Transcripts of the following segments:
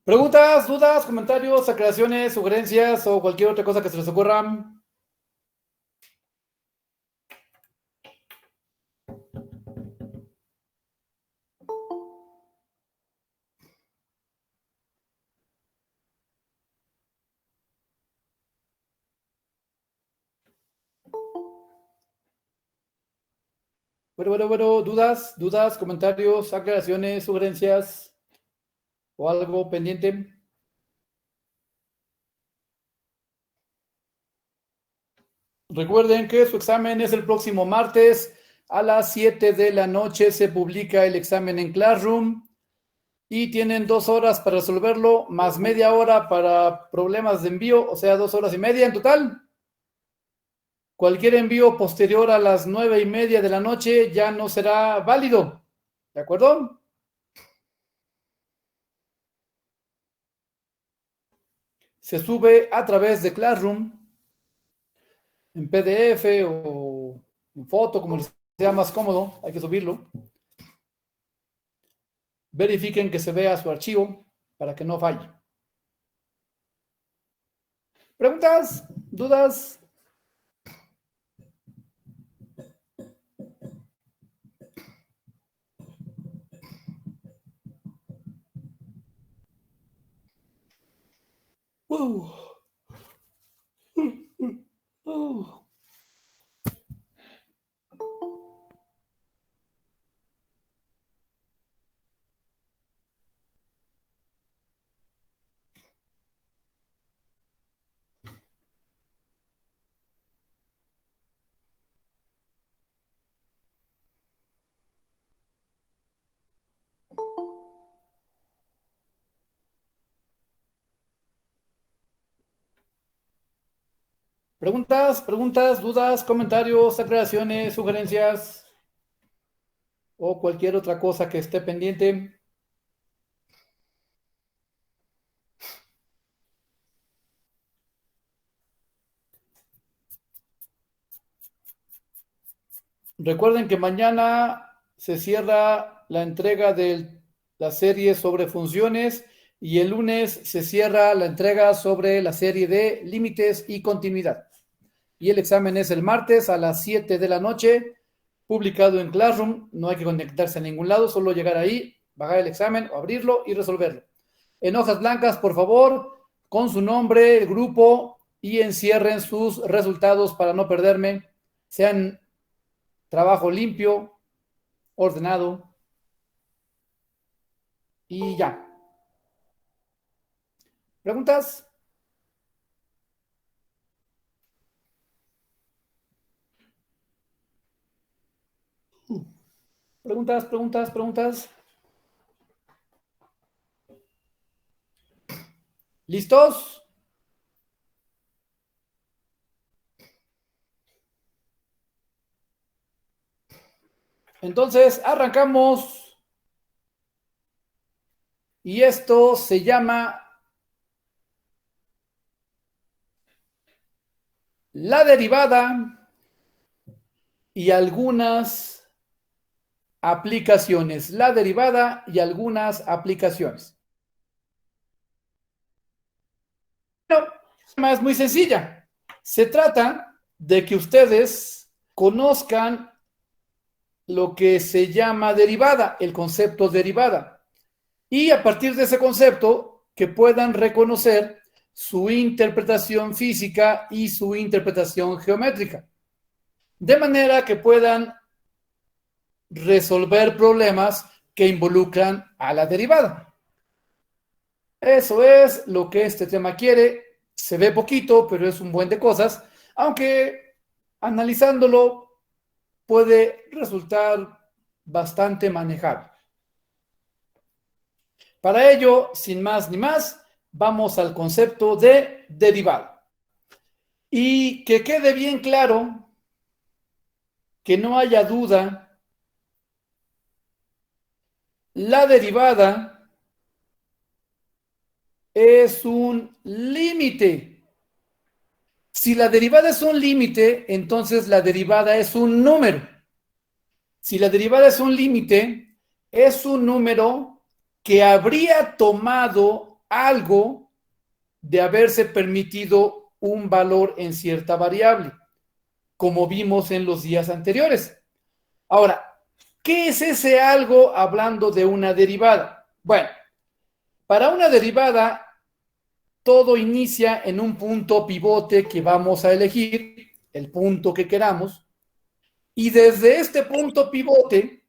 Preguntas, dudas, comentarios, aclaraciones, sugerencias o cualquier otra cosa que se les ocurra. Bueno, dudas, comentarios, aclaraciones, sugerencias o algo pendiente. Recuerden que su examen es el próximo martes a las 7 de la noche. Se publica el examen en Classroom y tienen 2 horas para resolverlo, más media hora para problemas de envío, o sea, 2 horas y media en total. Cualquier envío posterior a las 9:30 de la noche ya no será válido. ¿De acuerdo? Se sube a través de Classroom en PDF o en foto, como les sea más cómodo. Hay que subirlo. Verifiquen que se vea su archivo para que no falle. ¿Preguntas? ¿Dudas? Uh. Uh. Preguntas, dudas, comentarios, aclaraciones, sugerencias o cualquier otra cosa que esté pendiente. Recuerden que mañana se cierra la entrega de la serie sobre funciones y el lunes se cierra la entrega sobre la serie de límites y continuidad. Y el examen es el martes a las 7 de la noche, publicado en Classroom. No hay que conectarse a ningún lado, solo llegar ahí, bajar el examen, abrirlo y resolverlo. En hojas blancas, por favor, con su nombre, el grupo y encierren sus resultados para no perderme. Sean trabajo limpio, ordenado y ya. ¿Preguntas? ¿Preguntas? ¿Listos? Entonces, arrancamos. Y esto se llama la derivada y algunas aplicaciones. La derivada y algunas aplicaciones. Bueno, es muy sencilla. Se trata de que ustedes conozcan lo que se llama derivada, el concepto derivada. Y a partir de ese concepto, que puedan reconocer su interpretación física y su interpretación geométrica. De manera que puedan resolver problemas que involucran a la derivada. Eso es lo que este tema quiere. Se ve poquito, pero es un buen de cosas, aunque analizándolo puede resultar bastante manejable. Para ello, sin más ni más, vamos al concepto de derivada. Y que quede bien claro, que no haya duda, la derivada es un límite Si la derivada es un límite, entonces la derivada es un número. Si la derivada es un límite, es un número que habría tomado algo de haberse permitido un valor en cierta variable, como vimos en los días anteriores. Ahora, ¿qué es ese algo hablando de una derivada? Bueno, para una derivada, todo inicia en un punto pivote que vamos a elegir, el punto que queramos, y desde este punto pivote,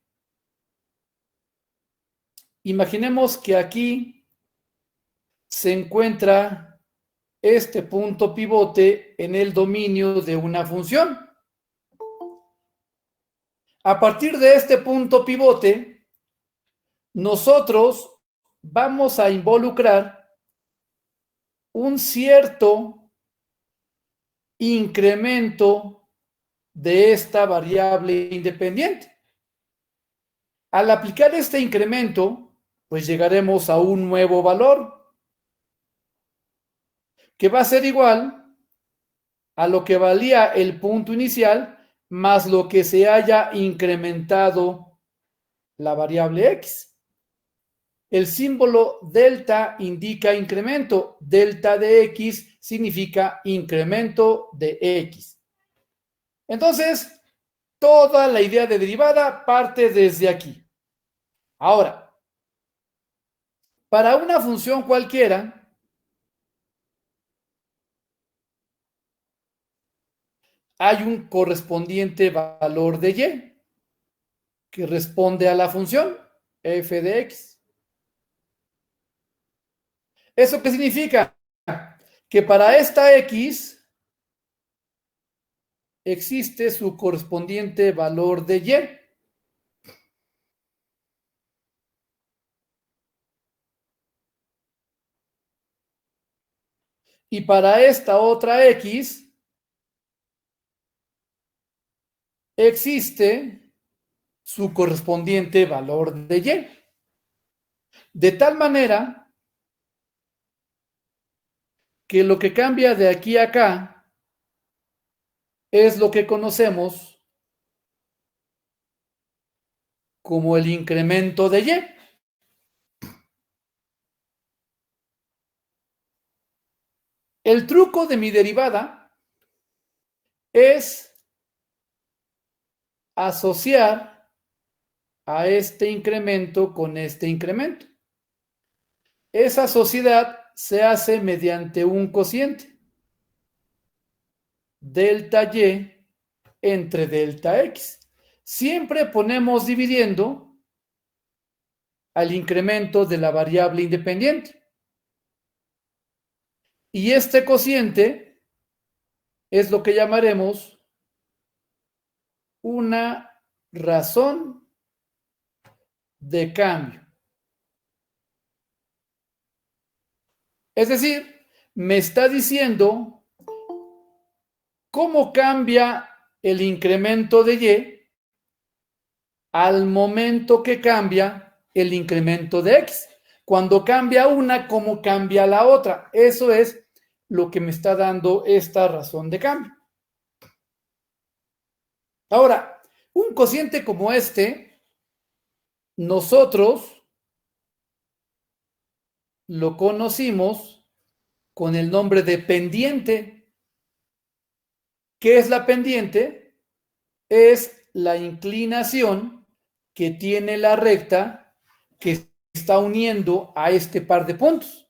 imaginemos que aquí se encuentra este punto pivote en el dominio de una función. A partir de este punto pivote, nosotros vamos a involucrar un cierto incremento de esta variable independiente. Al aplicar este incremento, pues llegaremos a un nuevo valor que va a ser igual a lo que valía el punto inicial más lo que se haya incrementado la variable x. El símbolo delta indica incremento, delta de x significa incremento de x. Entonces, toda la idea de derivada parte desde aquí. Ahora, para una función cualquiera, hay un correspondiente valor de y que responde a la función f de x. ¿Eso qué significa? Que para esta x existe su correspondiente valor de y. Y para esta otra x existe su correspondiente valor de y. De tal manera que lo que cambia de aquí a acá es lo que conocemos como el incremento de y. El truco de mi derivada es asociar a este incremento con este incremento. Esa sociedad se hace mediante un cociente, delta y entre delta x. Siempre ponemos dividiendo al incremento de la variable independiente. Y este cociente es lo que llamaremos una razón de cambio. Es decir, me está diciendo cómo cambia el incremento de y al momento que cambia el incremento de x. Cuando cambia una, cómo cambia la otra. Eso es lo que me está dando esta razón de cambio. Ahora, un cociente como este, nosotros lo conocimos con el nombre de pendiente. ¿Qué es la pendiente? Es la inclinación que tiene la recta que está uniendo a este par de puntos.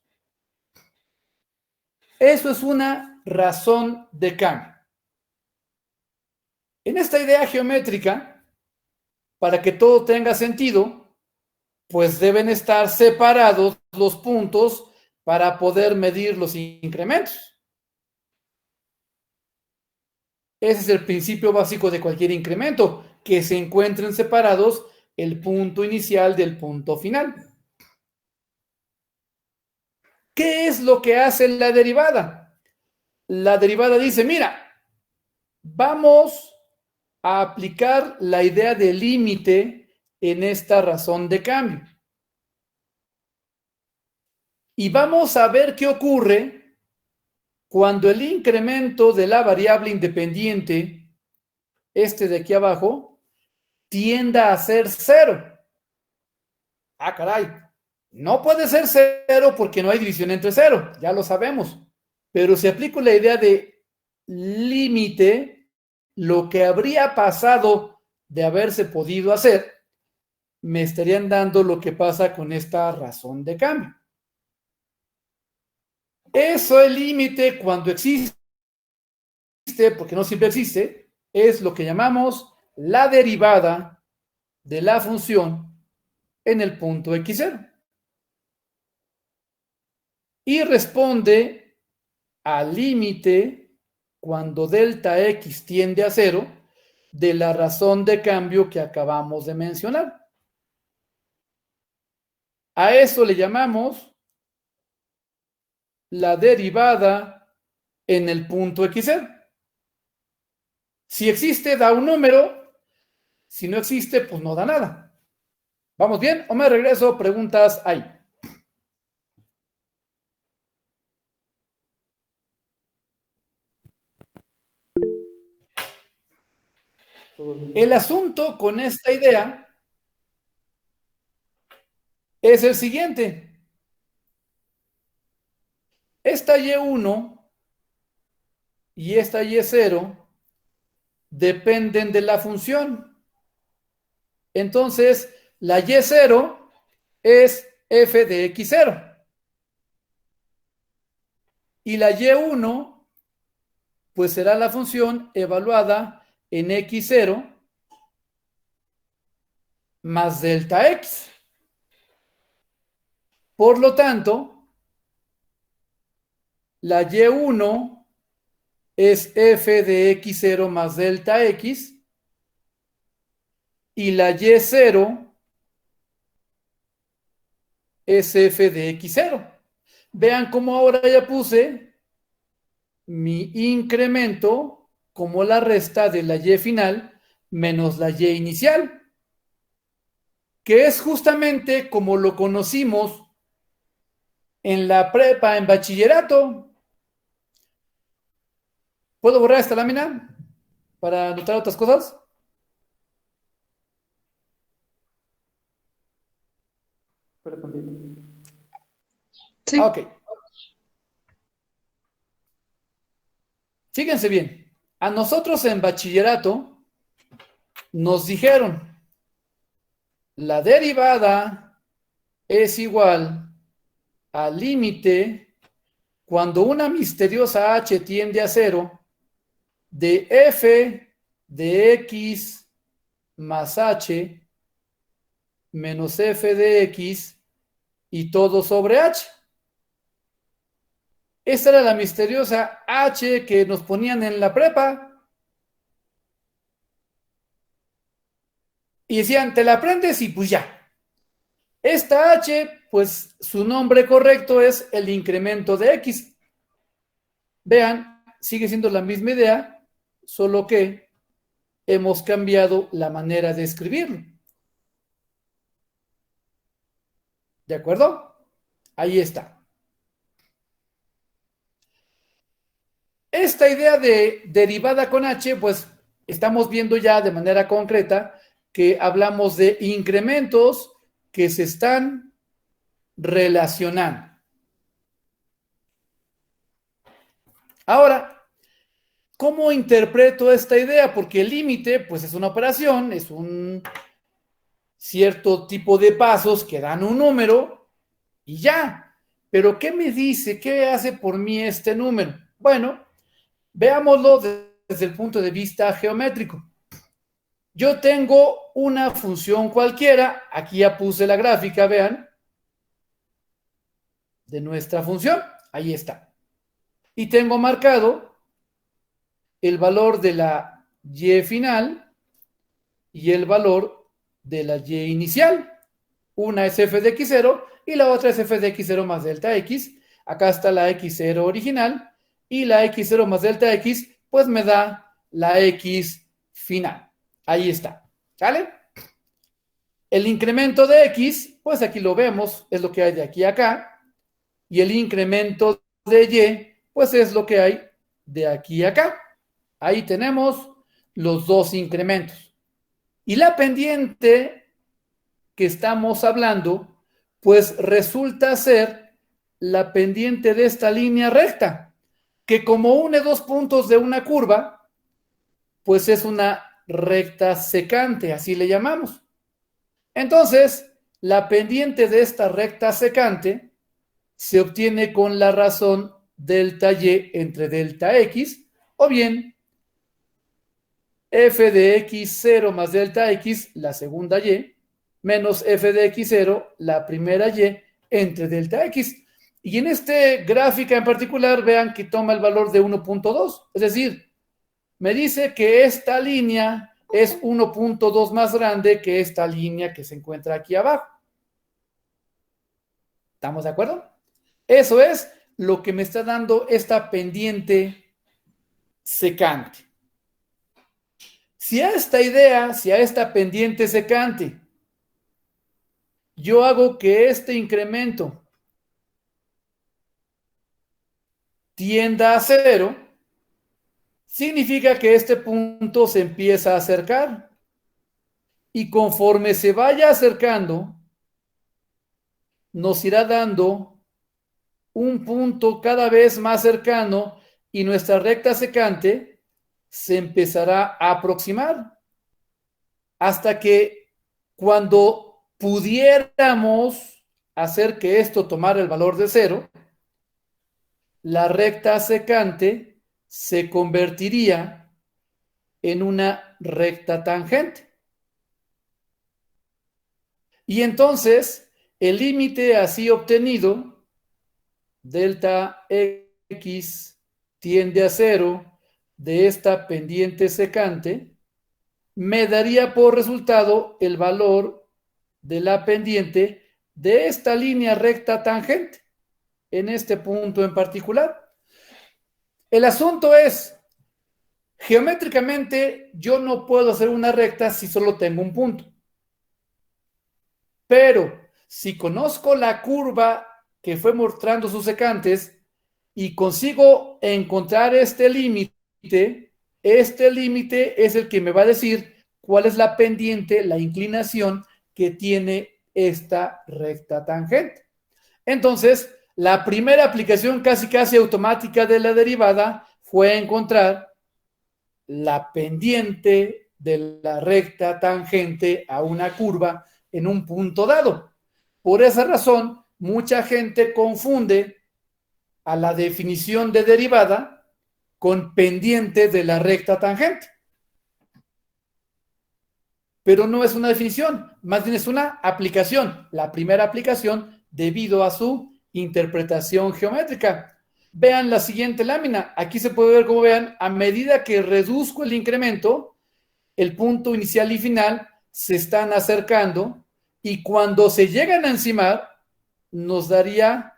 Eso es una razón de cambio. En esta idea geométrica, para que todo tenga sentido, pues deben estar separados los puntos para poder medir los incrementos. Ese es el principio básico de cualquier incremento, que se encuentren separados el punto inicial del punto final. ¿Qué es lo que hace la derivada? La derivada dice, mira, vamos a aplicar la idea de límite en esta razón de cambio. Y vamos a ver qué ocurre cuando el incremento de la variable independiente, este de aquí abajo, tienda a ser 0. Ah, caray. No puede ser 0 porque no hay división entre 0, ya lo sabemos. Pero si aplico la idea de límite, lo que habría pasado de haberse podido hacer, me estarían dando lo que pasa con esta razón de cambio. Eso el límite cuando existe, porque no siempre existe, es lo que llamamos la derivada de la función en el punto x0. Y responde al límite cuando delta x tiende a 0 de la razón de cambio que acabamos de mencionar. A eso le llamamos la derivada en el punto x0. Si existe, da un número. Si no existe, pues no da nada. ¿Vamos bien? ¿O me regreso? Preguntas ahí. El asunto con esta idea es el siguiente. Esta y1 y esta y0 dependen de la función. Entonces, la y0 es f de x0. Y la y1, pues será la función evaluada en x0 más delta x. Por lo tanto, la y1 es f de x0 más delta x y la y0 es f de x0. Vean cómo ahora ya puse mi incremento como la resta de la y final menos la y inicial, que es justamente como lo conocimos en la prepa, en bachillerato. ¿Puedo borrar esta lámina para anotar otras cosas? Sí. Ok. Fíjense bien. A nosotros en bachillerato nos dijeron la derivada es igual al límite cuando una misteriosa h tiende a 0 de f de x más h menos f de x y todo sobre h. Esta era la misteriosa h que nos ponían en la prepa. Y decían, te la aprendes y pues ya. Esta h, pues su nombre correcto es el incremento de x. Vean, sigue siendo la misma idea, solo que hemos cambiado la manera de escribirlo. ¿De acuerdo? Ahí está. Esta idea de derivada con h, pues estamos viendo ya de manera concreta que hablamos de incrementos que se están relacionando. Ahora, ¿cómo interpreto esta idea? Porque el límite, pues es una operación, es un cierto tipo de pasos que dan un número y ya. Pero ¿qué me dice? ¿Qué hace por mí este número? Bueno, veámoslo desde el punto de vista geométrico. Yo tengo una función cualquiera, aquí ya puse la gráfica, vean, de nuestra función, ahí está. Y tengo marcado el valor de la y final y el valor de la y inicial. Una es f de x0 y la otra es f de x0 más delta x. Acá está la x0 original y la x0 más delta x, pues me da la x final. Ahí está. ¿Sale? El incremento de x, pues aquí lo vemos, es lo que hay de aquí a acá. Y el incremento de y, pues es lo que hay de aquí a acá. Ahí tenemos los dos incrementos. Y la pendiente que estamos hablando, pues resulta ser la pendiente de esta línea recta, que como une dos puntos de una curva, pues es una recta secante, así le llamamos. Entonces, la pendiente de esta recta secante se obtiene con la razón delta y entre delta x, o bien f de x0 más delta x, la segunda y, menos f de x0, la primera y, entre delta x. Y en este gráfica en particular, vean que toma el valor de 1.2, es decir, me dice que esta línea es 1.2 más grande que esta línea que se encuentra aquí abajo. ¿Estamos de acuerdo? Eso es lo que me está dando esta pendiente secante. Si a esta idea, si a esta pendiente secante, yo hago que este incremento tienda a cero, significa que este punto se empieza a acercar. Y conforme se vaya acercando, nos irá dando un punto cada vez más cercano y nuestra recta secante se empezará a aproximar hasta que cuando pudiéramos hacer que esto tomara el valor de cero, la recta secante se convertiría en una recta tangente. Y entonces el límite así obtenido, delta x tiende a cero de esta pendiente secante, me daría por resultado el valor de la pendiente de esta línea recta tangente, en este punto en particular. El asunto es, geométricamente yo no puedo hacer una recta si solo tengo un punto. Pero si conozco la curva que fue mostrando sus secantes y consigo encontrar este límite es el que me va a decir cuál es la pendiente, la inclinación que tiene esta recta tangente. Entonces, la primera aplicación casi automática de la derivada fue encontrar la pendiente de la recta tangente a una curva en un punto dado. Por esa razón, mucha gente confunde a la definición de derivada con pendiente de la recta tangente. Pero no es una definición, más bien es una aplicación, la primera aplicación debido a su interpretación geométrica. Vean la siguiente lámina, aquí se puede ver como vean, a medida que reduzco el incremento, el punto inicial y final se están acercando y cuando se llegan a encimar, nos daría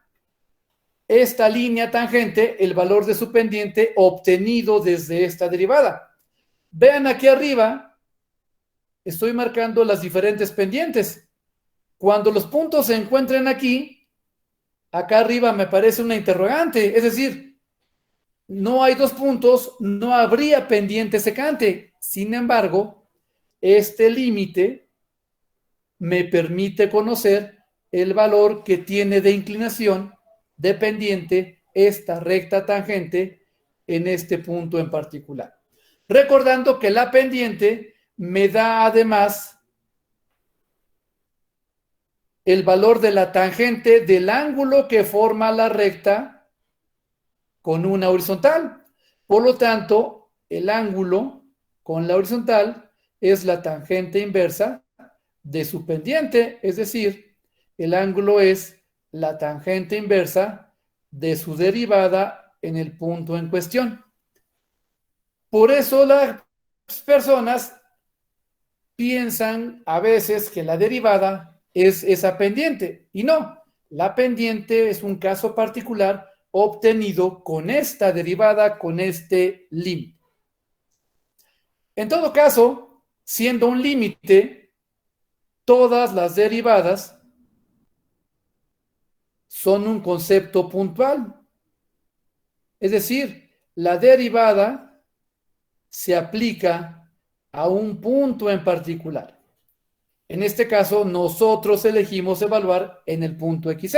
esta línea tangente, el valor de su pendiente obtenido desde esta derivada. Vean aquí arriba, estoy marcando las diferentes pendientes. Cuando los puntos se encuentren aquí, acá arriba me aparece una interrogante, es decir, no hay dos puntos, no habría pendiente secante. Sin embargo, este límite me permite conocer el valor que tiene de inclinación de pendiente esta recta tangente en este punto en particular. Recordando que la pendiente me da además el valor de la tangente del ángulo que forma la recta con una horizontal. Por lo tanto, el ángulo con la horizontal es la tangente inversa de su pendiente, es decir, el ángulo es la tangente inversa de su derivada en el punto en cuestión. Por eso las personas piensan a veces que la derivada es esa pendiente, y no, la pendiente es un caso particular obtenido con esta derivada, con este límite. En todo caso, siendo un límite, todas las derivadas son un concepto puntual. Es decir, la derivada se aplica a un punto en particular. En este caso, nosotros elegimos evaluar en el punto XZ.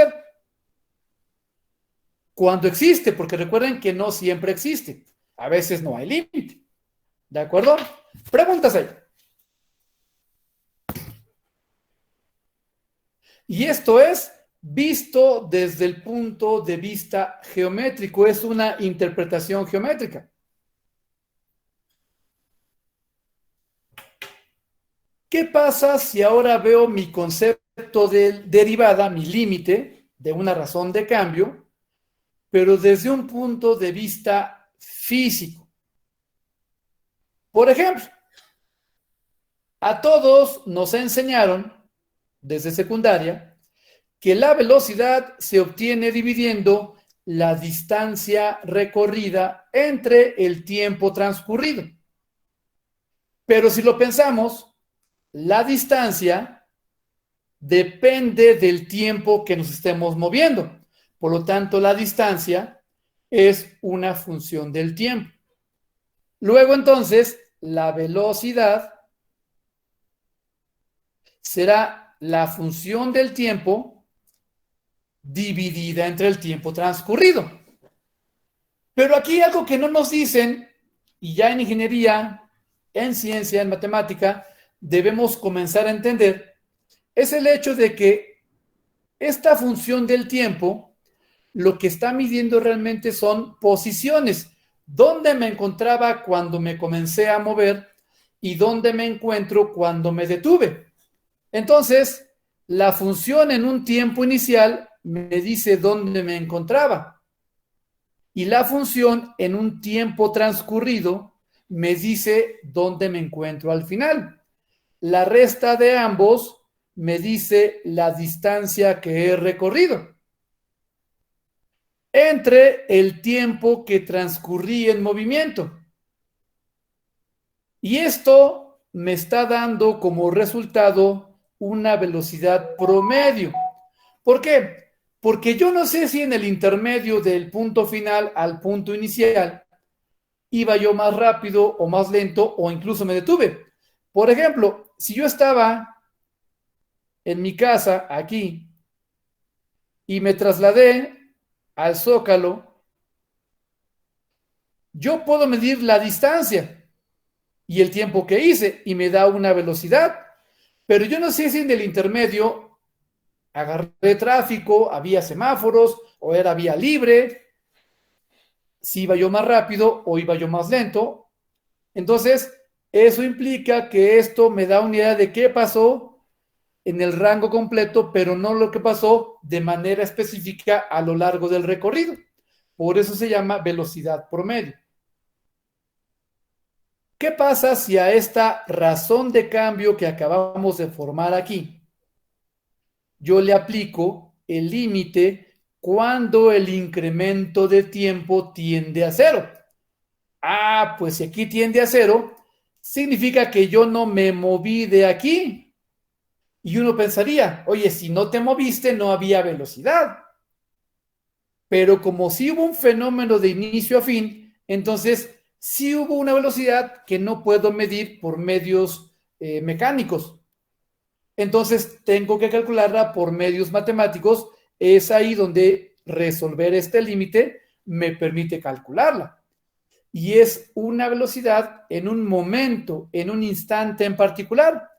Cuando existe, porque recuerden que no siempre existe. A veces no hay límite. ¿De acuerdo? Preguntas ahí. Y esto es visto desde el punto de vista geométrico. Es una interpretación geométrica. ¿Qué pasa si ahora veo mi concepto de derivada, mi límite de una razón de cambio, pero desde un punto de vista físico? Por ejemplo, a todos nos enseñaron desde secundaria que la velocidad se obtiene dividiendo la distancia recorrida entre el tiempo transcurrido. Pero si lo pensamos, la distancia depende del tiempo que nos estemos moviendo. Por lo tanto, la distancia es una función del tiempo. Luego, entonces, la velocidad será la función del tiempo dividida entre el tiempo transcurrido. Pero aquí hay algo que no nos dicen, y ya en ingeniería, en ciencia, en matemática, debemos comenzar a entender, es el hecho de que esta función del tiempo lo que está midiendo realmente son posiciones. ¿Dónde me encontraba cuando me comencé a mover y dónde me encuentro cuando me detuve? Entonces, la función en un tiempo inicial me dice dónde me encontraba y la función en un tiempo transcurrido me dice dónde me encuentro al final. La resta de ambos me dice la distancia que he recorrido entre el tiempo que transcurrí en movimiento. Y esto me está dando como resultado una velocidad promedio. ¿Por qué? Porque yo no sé si en el intermedio del punto final al punto inicial iba yo más rápido o más lento o incluso me detuve. Por ejemplo, si yo estaba en mi casa aquí y me trasladé al Zócalo, yo puedo medir la distancia y el tiempo que hice y me da una velocidad, pero yo no sé si en el intermedio agarré tráfico, había semáforos o era vía libre, si iba yo más rápido o iba yo más lento. Entonces, eso implica que esto me da una idea de qué pasó en el rango completo, pero no lo que pasó de manera específica a lo largo del recorrido. Por eso se llama velocidad promedio. ¿Qué pasa si a esta razón de cambio que acabamos de formar aquí, yo le aplico el límite cuando el incremento de tiempo tiende a cero? Ah, pues si aquí tiende a cero, significa que yo no me moví de aquí. Y uno pensaría, oye, si no te moviste, no había velocidad. Pero como sí hubo un fenómeno de inicio a fin, entonces sí hubo una velocidad que no puedo medir por medios mecánicos. Entonces tengo que calcularla por medios matemáticos. Es ahí donde resolver este límite me permite calcularla. Y es una velocidad en un momento, en un instante en particular.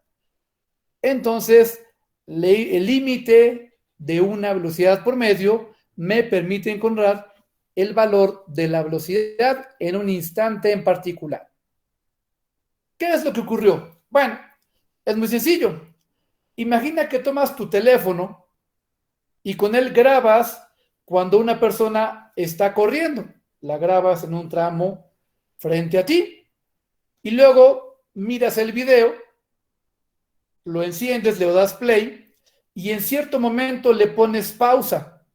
Entonces, el límite de una velocidad por medio me permite encontrar el valor de la velocidad en un instante en particular. ¿Qué es lo que ocurrió? Bueno, es muy sencillo. Imagina que tomas tu teléfono y con él grabas cuando una persona está corriendo. La grabas en un tramo frente a ti y luego miras el video, lo enciendes, le das play y en cierto momento le pones pausa.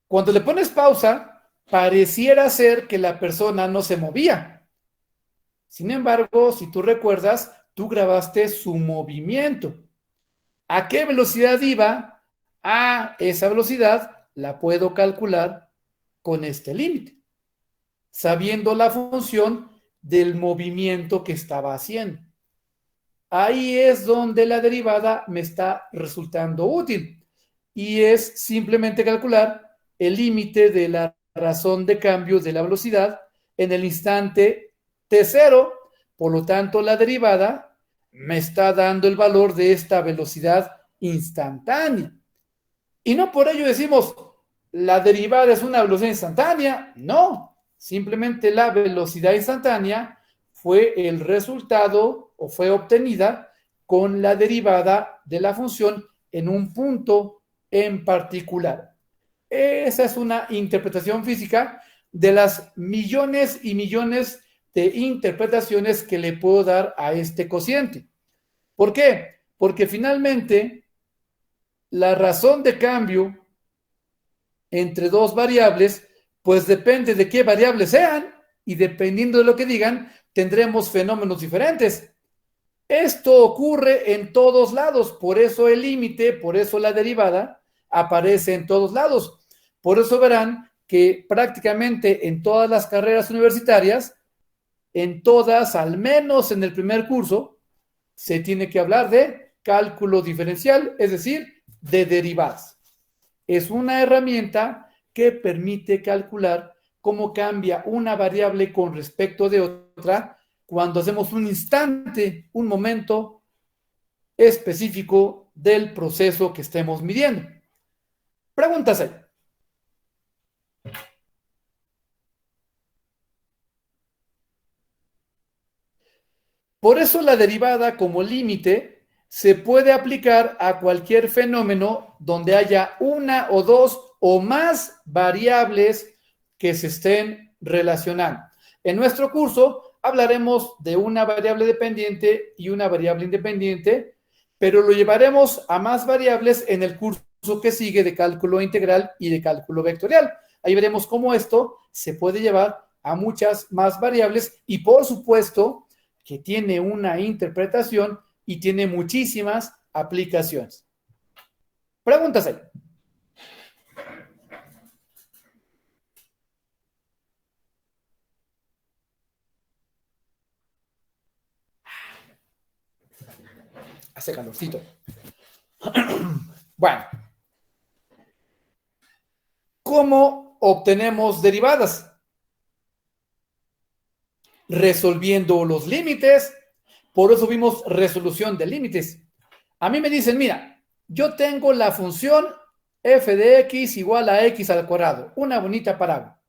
Cuando le pones pausa, pareciera ser que la persona no se movía. Sin embargo, si tú recuerdas, tú grabaste su movimiento. ¿A qué velocidad iba? A esa velocidad la puedo calcular con este límite, sabiendo la función del movimiento que estaba haciendo. Ahí es donde la derivada me está resultando útil y es simplemente calcular el límite de la razón de cambio de la velocidad en el instante t0. Por lo tanto, la derivada me está dando el valor de esta velocidad instantánea. Y no por ello decimos, la derivada es una velocidad instantánea. No, simplemente la velocidad instantánea fue el resultado o fue obtenida con la derivada de la función en un punto en particular. Esa es una interpretación física de las millones y millones de interpretaciones que le puedo dar a este cociente. ¿Por qué? Porque finalmente la razón de cambio entre dos variables, pues depende de qué variables sean y dependiendo de lo que digan, tendremos fenómenos diferentes. Esto ocurre en todos lados, por eso el límite, por eso la derivada aparece en todos lados. Por eso verán que prácticamente en todas las carreras universitarias, en todas, al menos en el primer curso, se tiene que hablar de cálculo diferencial, es decir, de derivadas. Es una herramienta que permite calcular cómo cambia una variable con respecto de otra cuando hacemos un instante, un momento específico del proceso que estemos midiendo. Preguntas ahí. Por eso la derivada como límite se puede aplicar a cualquier fenómeno donde haya una o dos o más variables que se estén relacionando. En nuestro curso hablaremos de una variable dependiente y una variable independiente, pero lo llevaremos a más variables en el curso que sigue de cálculo integral y de cálculo vectorial. Ahí veremos cómo esto se puede llevar a muchas más variables y, por supuesto, que tiene una interpretación y tiene muchísimas aplicaciones. Preguntas ahí. Hace calorcito. Bueno. ¿Cómo obtenemos derivadas? Resolviendo los límites. Por eso vimos resolución de límites. A mí me dicen, mira, yo tengo la función f de x igual a x al cuadrado, una bonita parábola.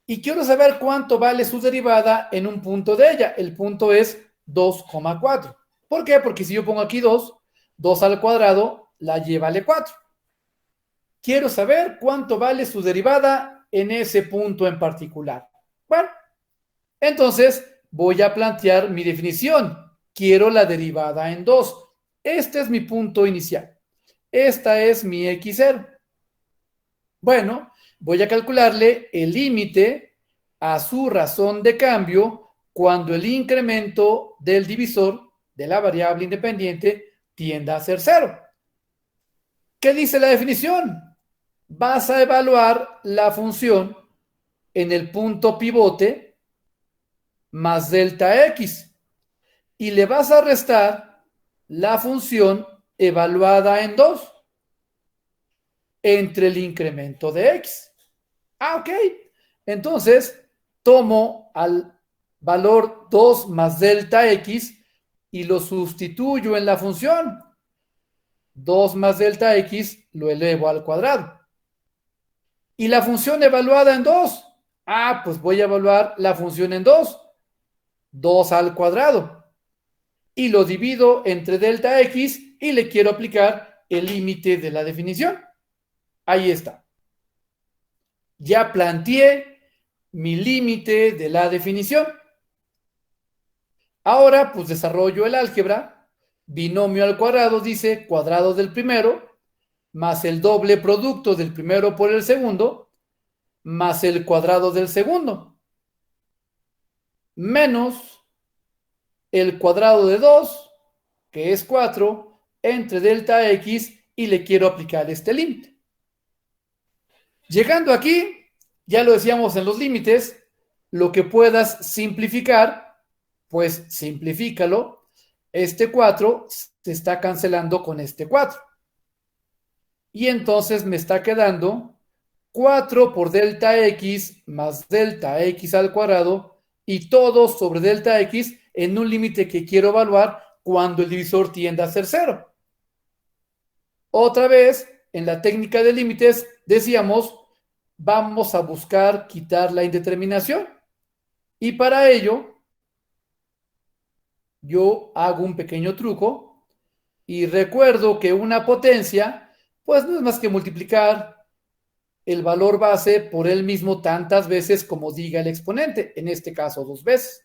Y quiero saber cuánto vale su derivada en un punto de ella. El punto es 2,4. ¿Por qué? Porque si yo pongo aquí 2, 2 al cuadrado, la y vale 4. Quiero saber cuánto vale su derivada en ese punto en particular. Bueno, entonces voy a plantear mi definición. Quiero la derivada en 2. Este es mi punto inicial. Esta es mi x0. Bueno, voy a calcularle el límite a su razón de cambio cuando el incremento del divisor de la variable independiente tienda a ser 0. ¿Qué dice la definición? Vas a evaluar la función en el punto pivote más delta x y le vas a restar la función evaluada en 2 entre el incremento de x. Ok. Entonces, tomo al valor 2 más delta x y lo sustituyo en la función. 2 más delta x lo elevo al cuadrado. ¿Y la función evaluada en 2? Pues voy a evaluar la función en 2. 2 al cuadrado. Y lo divido entre delta x y le quiero aplicar el límite de la definición. Ahí está. Ya planteé mi límite de la definición. Ahora, pues desarrollo el álgebra. Binomio al cuadrado dice cuadrado del primero más el doble producto del primero por el segundo, más el cuadrado del segundo, menos el cuadrado de 2, que es 4, entre delta x y le quiero aplicar este límite. Llegando aquí, Ya lo decíamos en los límites, lo que puedas simplificar, pues simplifícalo. Este 4 se está cancelando con este 4. Y entonces me está quedando 4 por delta x más delta x al cuadrado y todo sobre delta x en un límite que quiero evaluar cuando el divisor tienda a ser 0. Otra vez, en la técnica de límites, decíamos, vamos a buscar quitar la indeterminación. Y para ello, yo hago un pequeño truco y recuerdo que una potencia, pues no es más que multiplicar el valor base por él mismo tantas veces como diga el exponente, en este caso 2 veces.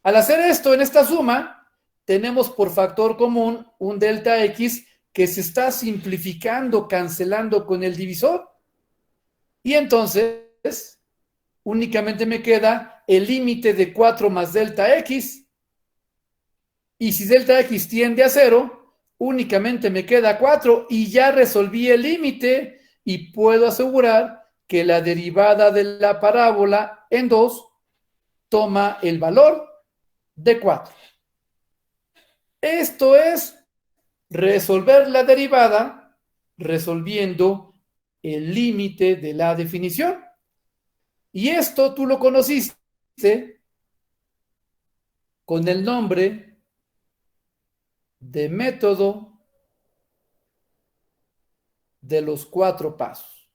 Al hacer esto en esta suma, tenemos por factor común un delta x que se está simplificando, cancelando con el divisor. Y entonces, únicamente me queda el límite de 4 más delta x. Y si delta x tiende a 0, únicamente me queda 4 y ya resolví el límite y puedo asegurar que la derivada de la parábola en 2 toma el valor de 4. Esto es resolver la derivada resolviendo el límite de la definición. Y esto tú lo conociste con el nombre de método de los 4 pasos.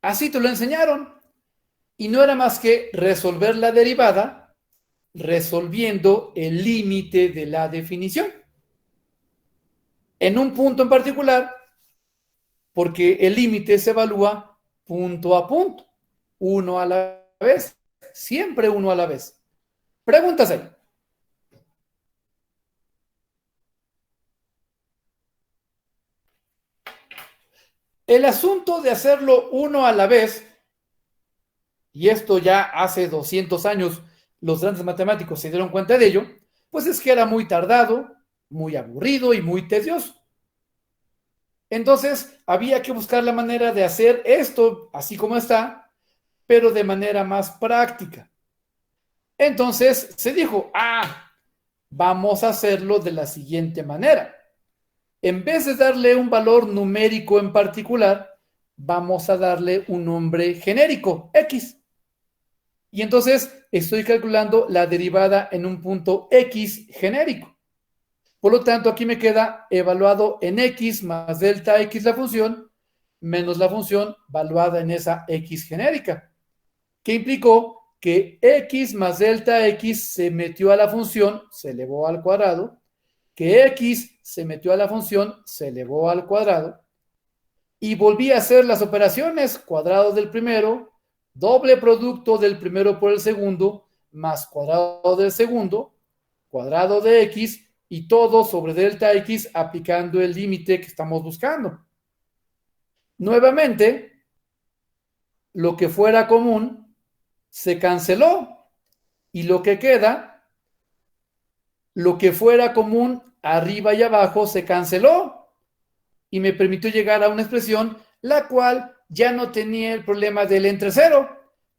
Así te lo enseñaron. Y no era más que resolver la derivada resolviendo el límite de la definición. En un punto en particular, porque el límite se evalúa punto a punto, uno a la vez, siempre uno a la vez. Preguntas ahí. El asunto de hacerlo uno a la vez, y esto ya hace 200 años los grandes matemáticos se dieron cuenta de ello, pues es que era muy tardado, muy aburrido y muy tedioso. Entonces había que buscar la manera de hacer esto así como está, pero de manera más práctica. Entonces se dijo, vamos a hacerlo de la siguiente manera. En vez de darle un valor numérico en particular, vamos a darle un nombre genérico, x. Y entonces estoy calculando la derivada en un punto x genérico. Por lo tanto, aquí me queda evaluado en x más delta x la función, menos la función valuada en esa x genérica, que implicó que x más delta x se metió a la función, se elevó al cuadrado, que x se metió a la función, se elevó al cuadrado, y volví a hacer las operaciones, cuadrado del primero, doble producto del primero por el segundo, más cuadrado del segundo, cuadrado de x, y todo sobre delta x aplicando el límite que estamos buscando. Nuevamente, lo que fuera común se canceló y lo que queda, lo que fuera común arriba y abajo se canceló y me permitió llegar a una expresión la cual ya no tenía el problema del entre cero.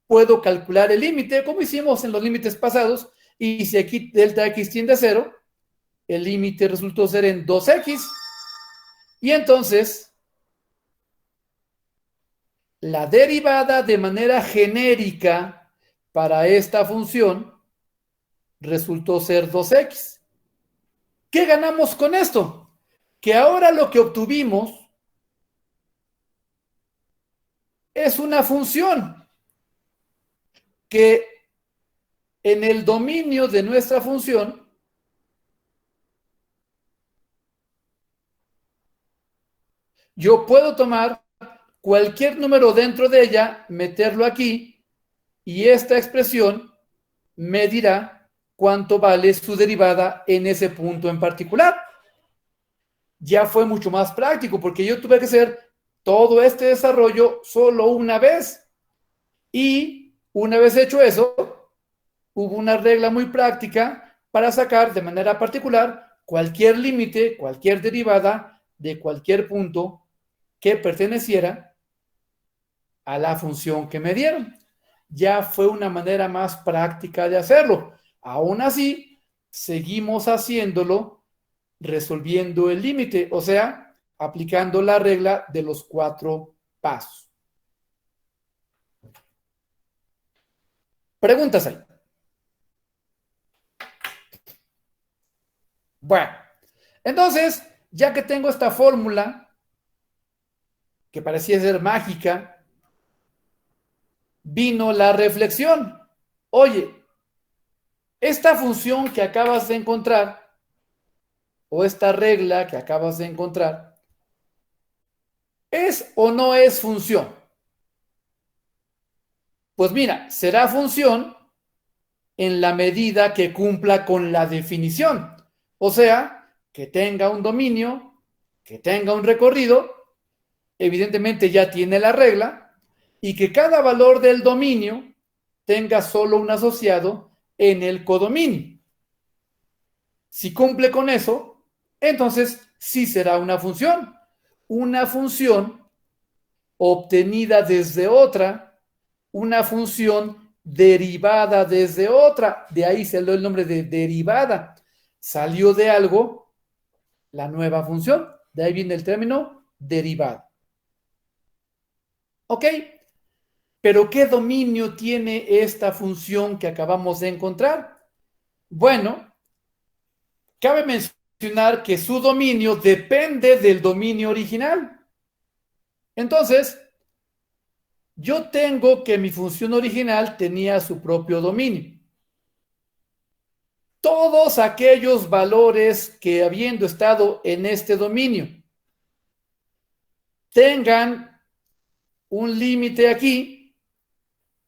Puedo calcular el límite como hicimos en los límites pasados y si aquí delta x tiende a 0, el límite resultó ser en 2x. Y entonces, la derivada de manera genérica para esta función resultó ser 2x. ¿Qué ganamos con esto? Que ahora lo que obtuvimos es una función que en el dominio de nuestra función yo puedo tomar cualquier número dentro de ella, meterlo aquí, y esta expresión me dirá cuánto vale su derivada en ese punto en particular. Ya fue mucho más práctico porque yo tuve que hacer todo este desarrollo solo una vez. Y una vez hecho eso, hubo una regla muy práctica para sacar de manera particular cualquier límite, cualquier derivada de cualquier punto que perteneciera a la función que me dieron. Ya fue una manera más práctica de hacerlo. Aún así, seguimos haciéndolo resolviendo el límite, o sea, aplicando la regla de los 4 pasos. Preguntas ahí. Bueno, entonces, ya que tengo esta fórmula, que parecía ser mágica, vino la reflexión. Oye, esta función que acabas de encontrar, o esta regla que acabas de encontrar, ¿es o no es función? Pues mira, será función en la medida que cumpla con la definición. O sea, que tenga un dominio, que tenga un recorrido, evidentemente ya tiene la regla, y que cada valor del dominio tenga solo un asociado en el codominio. Si cumple con eso, entonces sí será una función. Una función obtenida desde otra, una función derivada desde otra. De ahí se le dio el nombre de derivada. Salió de algo la nueva función. De ahí viene el término derivada. ¿Ok? Pero ¿qué dominio tiene esta función que acabamos de encontrar? Bueno, cabe mencionar que su dominio depende del dominio original. Entonces, yo tengo que mi función original tenía su propio dominio. Todos aquellos valores que habiendo estado en este dominio tengan un límite aquí,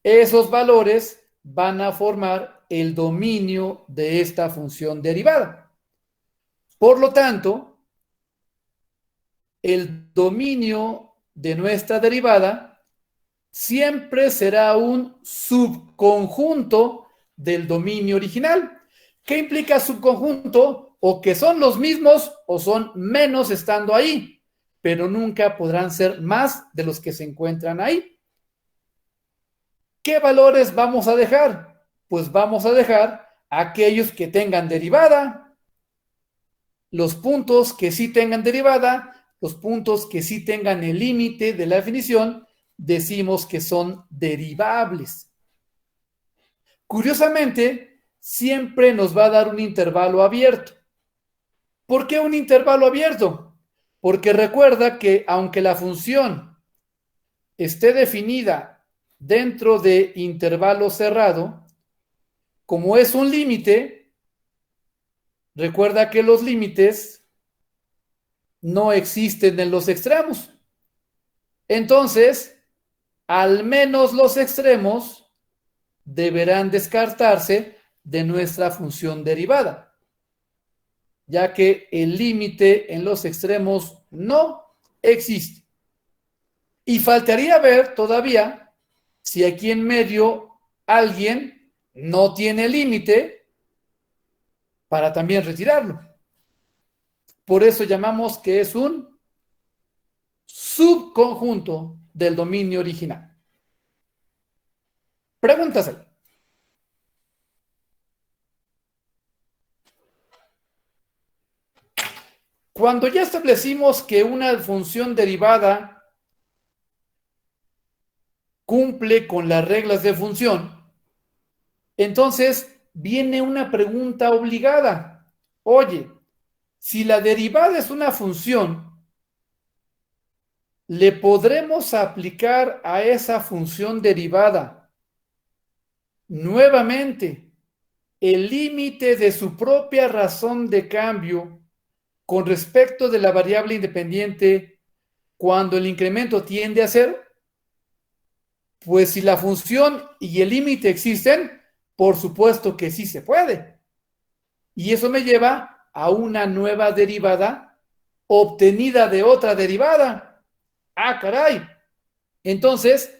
esos valores van a formar el dominio de esta función derivada. Por lo tanto, el dominio de nuestra derivada siempre será un subconjunto del dominio original. ¿Qué implica subconjunto? O que son los mismos o son menos estando ahí, pero nunca podrán ser más de los que se encuentran ahí. ¿Qué valores vamos a dejar? Pues vamos a dejar aquellos que tengan derivada, los puntos que sí tengan derivada, los puntos que sí tengan el límite de la definición, decimos que son derivables. Curiosamente, siempre nos va a dar un intervalo abierto. ¿Por qué un intervalo abierto? Porque recuerda que aunque la función esté definida dentro de intervalo cerrado, como es un límite, recuerda que los límites no existen en los extremos. Entonces, al menos los extremos deberán descartarse de nuestra función derivada, ya que el límite en los extremos no existe. Y faltaría ver todavía si aquí en medio alguien no tiene límite para también retirarlo. Por eso llamamos que es un subconjunto del dominio original. Preguntas ahí. Cuando ya establecimos que una función derivada cumple con las reglas de función, entonces viene una pregunta obligada. Oye, si la derivada es una función, ¿le podremos aplicar a esa función derivada nuevamente el límite de su propia razón de cambio con respecto de la variable independiente cuando el incremento tiende a cero? Pues si la función y el límite existen, por supuesto que sí se puede. Y eso me lleva a una nueva derivada obtenida de otra derivada. ¡Ah, caray! Entonces,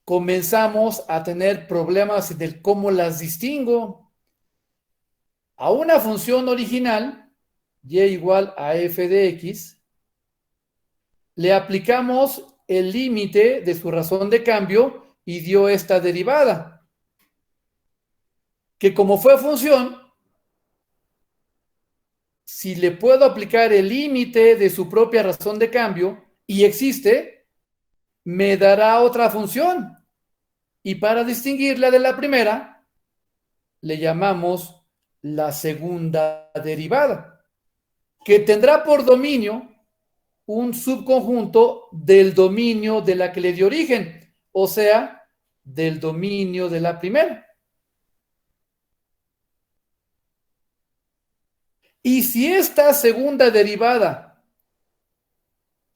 comenzamos a tener problemas de cómo las distingo. A una función original, y igual a f de x, le aplicamos el límite de su razón de cambio y dio esta derivada, que como fue función, si le puedo aplicar el límite de su propia razón de cambio y existe, me dará otra función. Y para distinguirla de la primera, le llamamos la segunda derivada, que tendrá por dominio un subconjunto del dominio de la que le dio origen, o sea, del dominio de la primera. Y si esta segunda derivada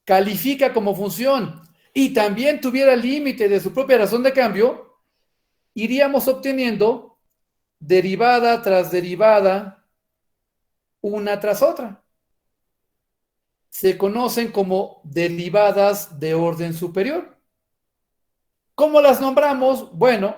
califica como función y también tuviera límite de su propia razón de cambio, iríamos obteniendo derivada tras derivada, una tras otra. Se conocen como derivadas de orden superior. ¿Cómo las nombramos? Bueno,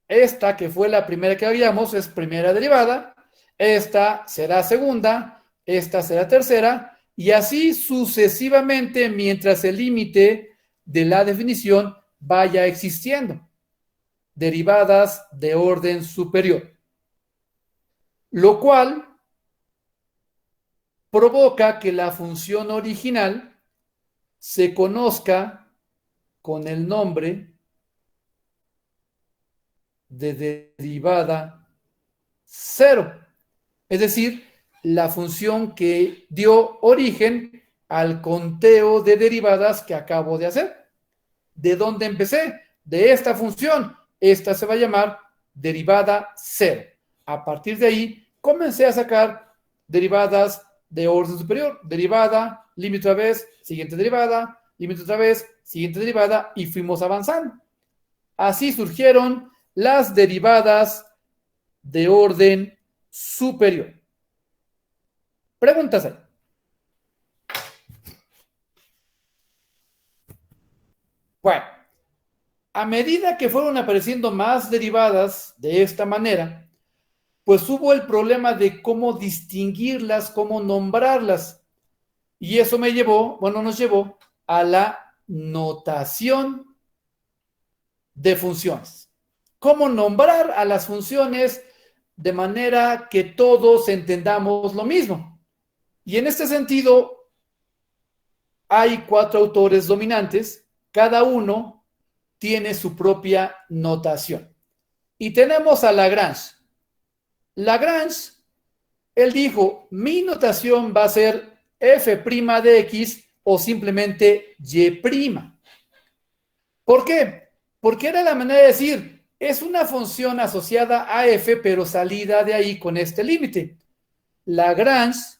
esta que fue la primera que habíamos es primera derivada, esta será segunda, esta será tercera, y así sucesivamente mientras el límite de la definición vaya existiendo. Derivadas de orden superior. Lo cual provoca que la función original se conozca con el nombre de derivada cero. Es decir, la función que dio origen al conteo de derivadas que acabo de hacer. ¿De dónde empecé? De esta función. Esta se va a llamar derivada cero. A partir de ahí, comencé a sacar derivadas de orden superior. Derivada, límite otra vez, siguiente derivada, límite otra vez, siguiente derivada, y fuimos avanzando. Así surgieron las derivadas de orden superior. Preguntas ahí. Bueno, a medida que fueron apareciendo más derivadas de esta manera, pues hubo el problema de cómo distinguirlas, cómo nombrarlas. Y eso nos llevó a la notación de funciones. ¿Cómo nombrar a las funciones de manera que todos entendamos lo mismo? Y en este sentido, hay 4 autores dominantes, cada uno tiene su propia notación. Y tenemos a Lagrange. Lagrange, él dijo, mi notación va a ser f' de x o simplemente y'. ¿Por qué? Porque era la manera de decir, es una función asociada a f, pero salida de ahí con este límite. Lagrange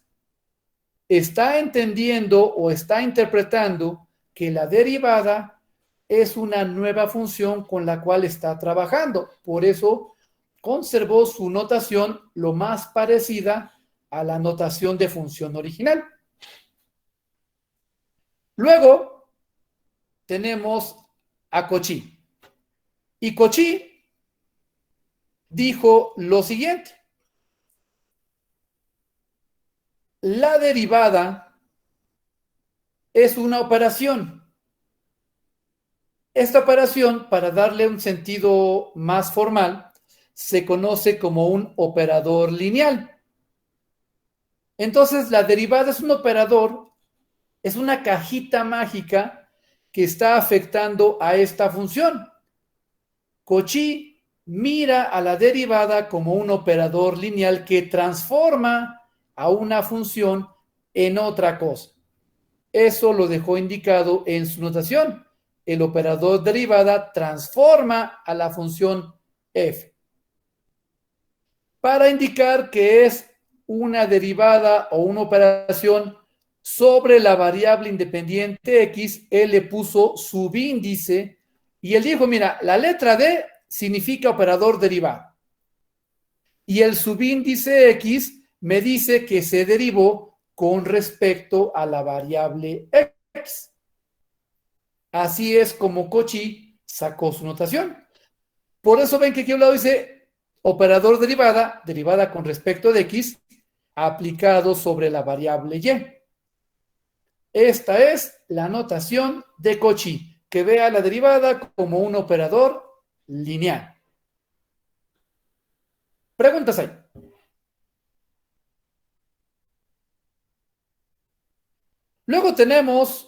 está entendiendo o está interpretando que la derivada es una nueva función con la cual está trabajando. Por eso conservó su notación lo más parecida a la notación de función original. Luego tenemos a Cauchy. Y Cauchy dijo lo siguiente. La derivada es una operación. Esta operación, para darle un sentido más formal, se conoce como un operador lineal. Entonces, la derivada es un operador, es una cajita mágica que está afectando a esta función. Cauchy mira a la derivada como un operador lineal que transforma a una función en otra cosa. Eso lo dejó indicado en su notación. El operador derivada transforma a la función f. Para indicar que es una derivada o una operación sobre la variable independiente x, él le puso subíndice y él dijo, mira, la letra D significa operador derivado. Y el subíndice x me dice que se derivó con respecto a la variable x. Así es como Cauchy sacó su notación. Por eso ven que aquí a un lado dice operador derivada, derivada con respecto de x, aplicado sobre la variable y. Esta es la notación de Cauchy, que ve a la derivada como un operador lineal. Preguntas ahí. Luego tenemos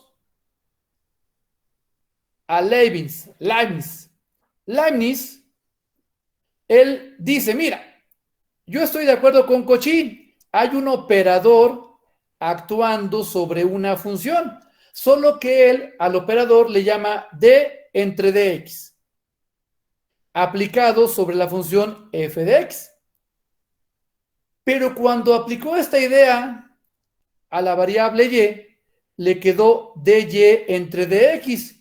a Leibniz. Leibniz, él dice, mira, yo estoy de acuerdo con Cauchy, hay un operador actuando sobre una función, solo que él al operador le llama d entre dx, aplicado sobre la función f de x. Pero cuando aplicó esta idea a la variable y, le quedó dy entre dx.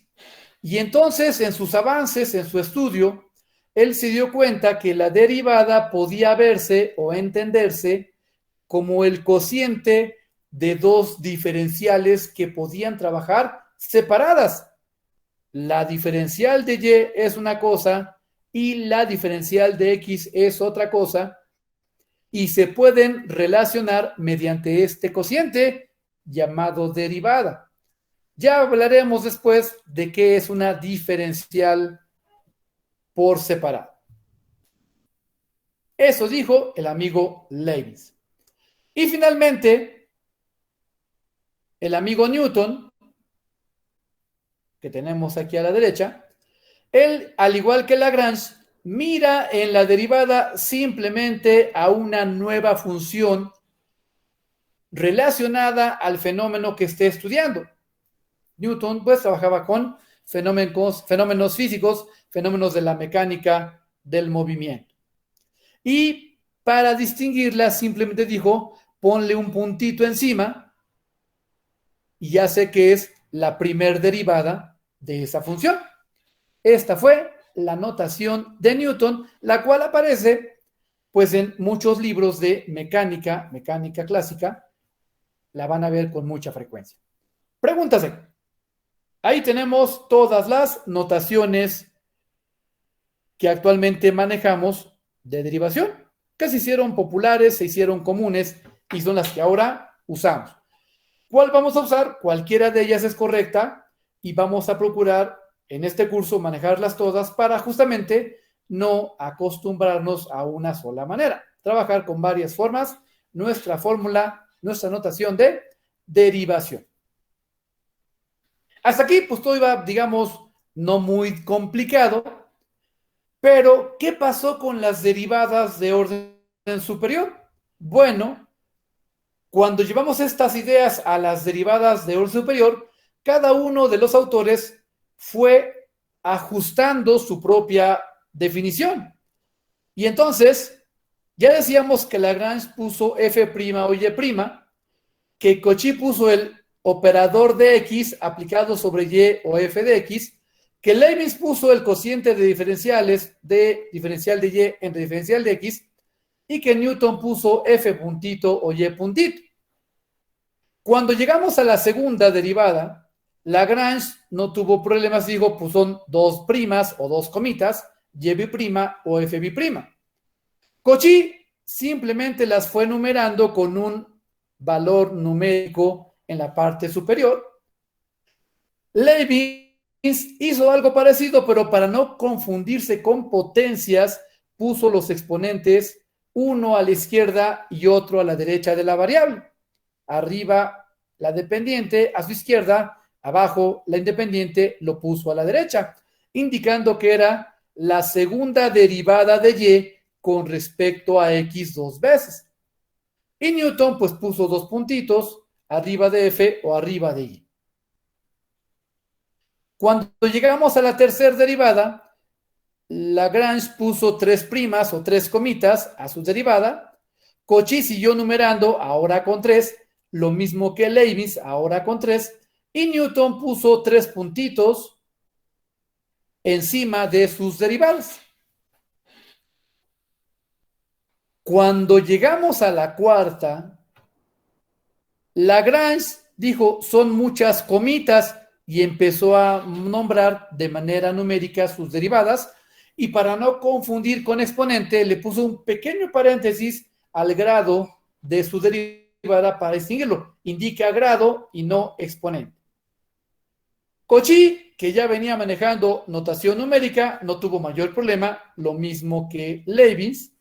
Y entonces, en sus avances, en su estudio, él se dio cuenta que la derivada podía verse o entenderse como el cociente de dos diferenciales que podían trabajar separadas. La diferencial de y es una cosa y la diferencial de x es otra cosa, y se pueden relacionar mediante este cociente llamado derivada. Ya hablaremos después de qué es una diferencial por separado. Eso dijo el amigo Leibniz. Y finalmente, el amigo Newton, que tenemos aquí a la derecha, él, al igual que Lagrange, mira en la derivada simplemente a una nueva función relacionada al fenómeno que esté estudiando. Newton pues trabajaba con fenómenos físicos, fenómenos de la mecánica del movimiento. Y para distinguirla simplemente dijo, ponle un puntito encima y ya sé que es la primer derivada de esa función. Esta fue la notación de Newton, la cual aparece pues en muchos libros de mecánica clásica, la van a ver con mucha frecuencia. Pregúntase. Ahí tenemos todas las notaciones que actualmente manejamos de derivación, que se hicieron populares, se hicieron comunes y son las que ahora usamos. ¿Cuál vamos a usar? Cualquiera de ellas es correcta y vamos a procurar en este curso manejarlas todas para justamente no acostumbrarnos a una sola manera. Trabajar con varias formas, nuestra fórmula, nuestra notación de derivación. Hasta aquí, pues todo iba, digamos, no muy complicado, pero ¿qué pasó con las derivadas de orden superior? Bueno, cuando llevamos estas ideas a las derivadas de orden superior, cada uno de los autores fue ajustando su propia definición. Y entonces, ya decíamos que Lagrange puso f' o y', que Cauchy puso el operador de x aplicado sobre y o f de x, que Leibniz puso el cociente de diferenciales de diferencial de y entre diferencial de x, y que Newton puso f puntito o y puntito. Cuando llegamos a la segunda derivada, Lagrange no tuvo problemas, dijo, pues son dos primas o dos comitas, y b' o f b'. Cauchy simplemente las fue numerando con un valor numérico en la parte superior. Leibniz hizo algo parecido, pero para no confundirse con potencias, puso los exponentes uno a la izquierda y otro a la derecha de la variable. Arriba la dependiente, a su izquierda, abajo la independiente lo puso a la derecha, indicando que era la segunda derivada de y con respecto a x dos veces. Y Newton pues puso dos puntitos arriba de f o arriba de y. Cuando llegamos a la tercera derivada, Lagrange puso tres primas o tres comitas a su derivada. Cauchy siguió numerando ahora con 3, lo mismo que Leibniz ahora con 3, y Newton puso tres puntitos encima de sus derivadas. Cuando llegamos a la cuarta, Lagrange dijo, son muchas comitas, y empezó a nombrar de manera numérica sus derivadas, y para no confundir con exponente, le puso un pequeño paréntesis al grado de su derivada derivada para distinguirlo. Indica grado y no exponente. Cauchy, que ya venía manejando notación numérica, no tuvo mayor problema, lo mismo que Leibniz.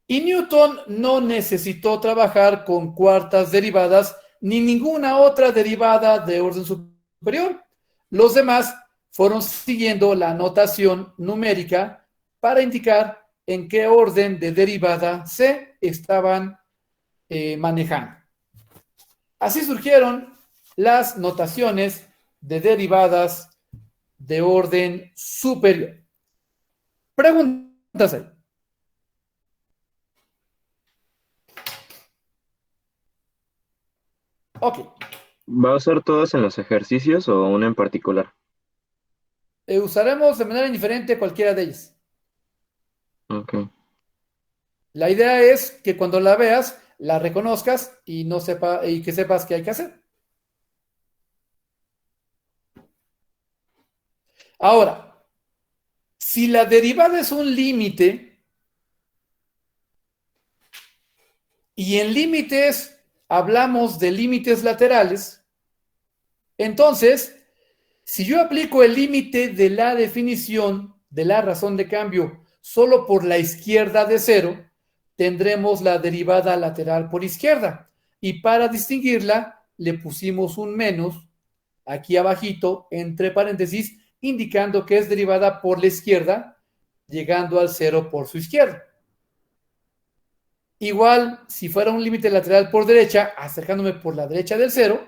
Y Newton no necesitó trabajar con cuartas derivadas ni ninguna otra derivada de orden superior. Los demás fueron siguiendo la notación numérica para indicar en qué orden de derivada se estaban manejando. Así surgieron las notaciones de derivadas de orden superior. Preguntas ahí. Ok. ¿Va a usar todas en los ejercicios o una en particular? Usaremos de manera indiferente cualquiera de ellas. Ok. La idea es que cuando la veas, la reconozcas y que sepas qué hay que hacer. Ahora, si la derivada es un límite, y en límites hablamos de límites laterales, entonces, si yo aplico el límite de la definición de la razón de cambio solo por la izquierda de cero, tendremos la derivada lateral por izquierda. Y para distinguirla, le pusimos un menos aquí abajito, entre paréntesis, indicando que es derivada por la izquierda, llegando al cero por su izquierda. Igual, si fuera un límite lateral por derecha, acercándome por la derecha del cero,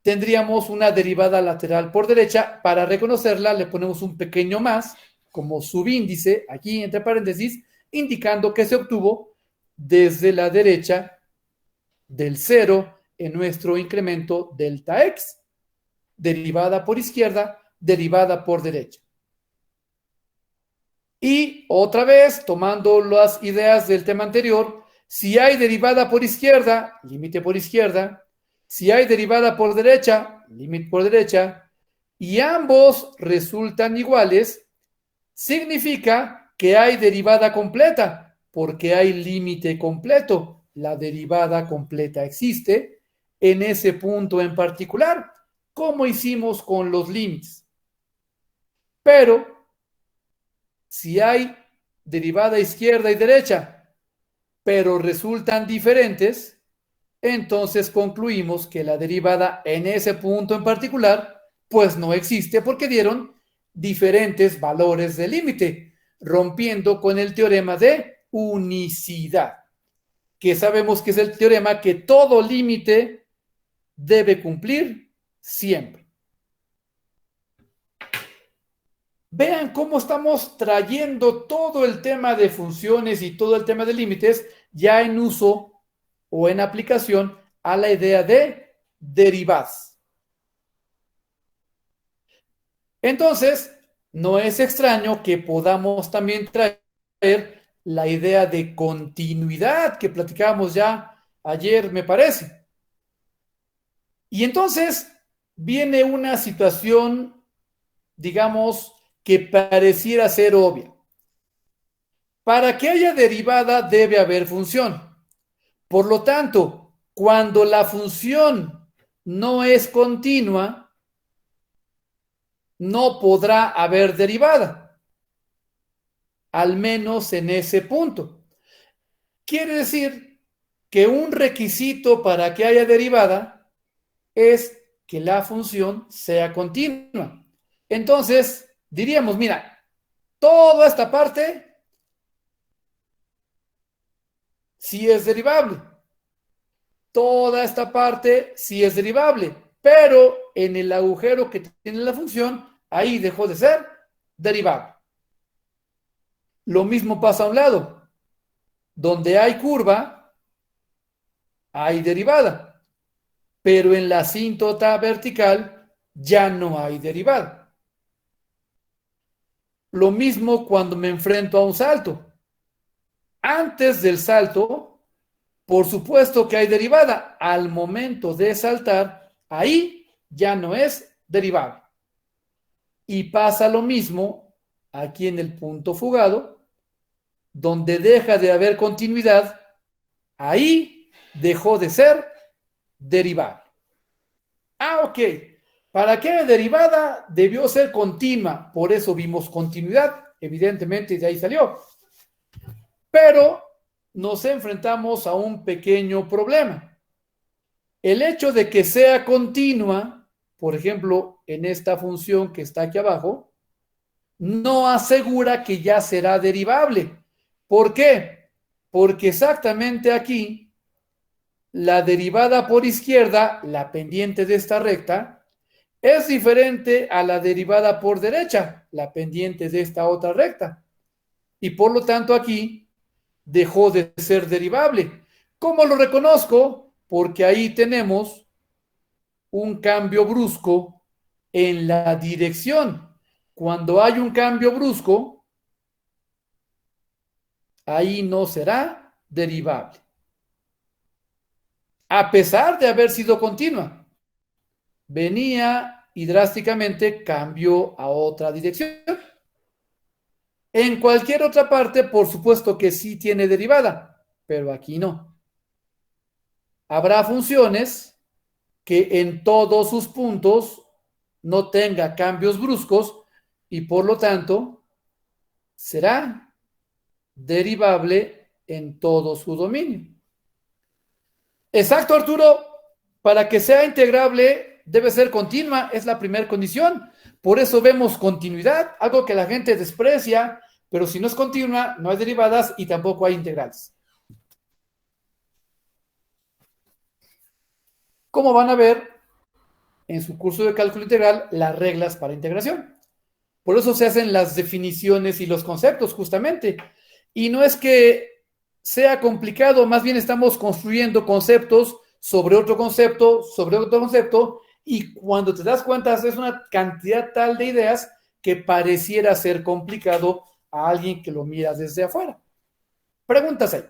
tendríamos una derivada lateral por derecha. Para reconocerla, le ponemos un pequeño más, como subíndice, aquí entre paréntesis, indicando que se obtuvo desde la derecha del cero en nuestro incremento delta x, derivada por izquierda, derivada por derecha. Y otra vez, tomando las ideas del tema anterior, si hay derivada por izquierda, límite por izquierda, si hay derivada por derecha, límite por derecha, y ambos resultan iguales, significa que hay derivada completa, porque hay límite completo. La derivada completa existe en ese punto en particular, como hicimos con los límites. Pero si hay derivada izquierda y derecha, pero resultan diferentes, entonces concluimos que la derivada en ese punto en particular, pues no existe porque dieron diferentes valores de límite, rompiendo con el teorema de unicidad, que sabemos que es el teorema que todo límite debe cumplir siempre. Vean cómo estamos trayendo todo el tema de funciones y todo el tema de límites ya en uso o en aplicación a la idea de derivadas. Entonces, no es extraño que podamos también traer la idea de continuidad que platicábamos ya ayer, me parece. Y entonces viene una situación, digamos, que pareciera ser obvia. Para que haya derivada debe haber función. Por lo tanto, cuando la función no es continua, no podrá haber derivada, al menos en ese punto. Quiere decir que un requisito para que haya derivada es que la función sea continua. Entonces, diríamos, mira, toda esta parte sí es derivable. Toda esta parte sí es derivable, pero en el agujero que tiene la función, ahí dejó de ser derivable. Lo mismo pasa a un lado. Donde hay curva, hay derivada, pero en la asíntota vertical ya no hay derivada. Lo mismo cuando me enfrento a un salto. Antes del salto, por supuesto que hay derivada. Al momento de saltar, ahí ya no es derivada. Y pasa lo mismo aquí en el punto fugado, donde deja de haber continuidad, ahí dejó de ser derivable. Ok. ¿Para qué derivada? Debió ser continua. Por eso vimos continuidad. Evidentemente, de ahí salió. Pero nos enfrentamos a un pequeño problema. El hecho de que sea continua, por ejemplo, en esta función que está aquí abajo, no asegura que ya será derivable. ¿Por qué? Porque exactamente aquí, la derivada por izquierda, la pendiente de esta recta, es diferente a la derivada por derecha, la pendiente de esta otra recta. Y por lo tanto aquí dejó de ser derivable. ¿Cómo lo reconozco? Porque ahí tenemos un cambio brusco en la dirección. Cuando hay un cambio brusco, ahí no será derivable. A pesar de haber sido continua, venía y drásticamente cambió a otra dirección. En cualquier otra parte, por supuesto que sí tiene derivada, pero aquí no. Habrá funciones que en todos sus puntos no tenga cambios bruscos y por lo tanto será derivable en todo su dominio. Exacto, Arturo. Para que sea integrable debe ser continua, es la primera condición. Por eso vemos continuidad, algo que la gente desprecia, pero si no es continua, no hay derivadas y tampoco hay integrales. Como van a ver en su curso de cálculo integral, las reglas para integración. Por eso se hacen las definiciones y los conceptos, justamente. Y no es que sea complicado, más bien estamos construyendo conceptos sobre otro concepto, y cuando te das cuenta es una cantidad tal de ideas que pareciera ser complicado a alguien que lo mira desde afuera. Preguntas ahí.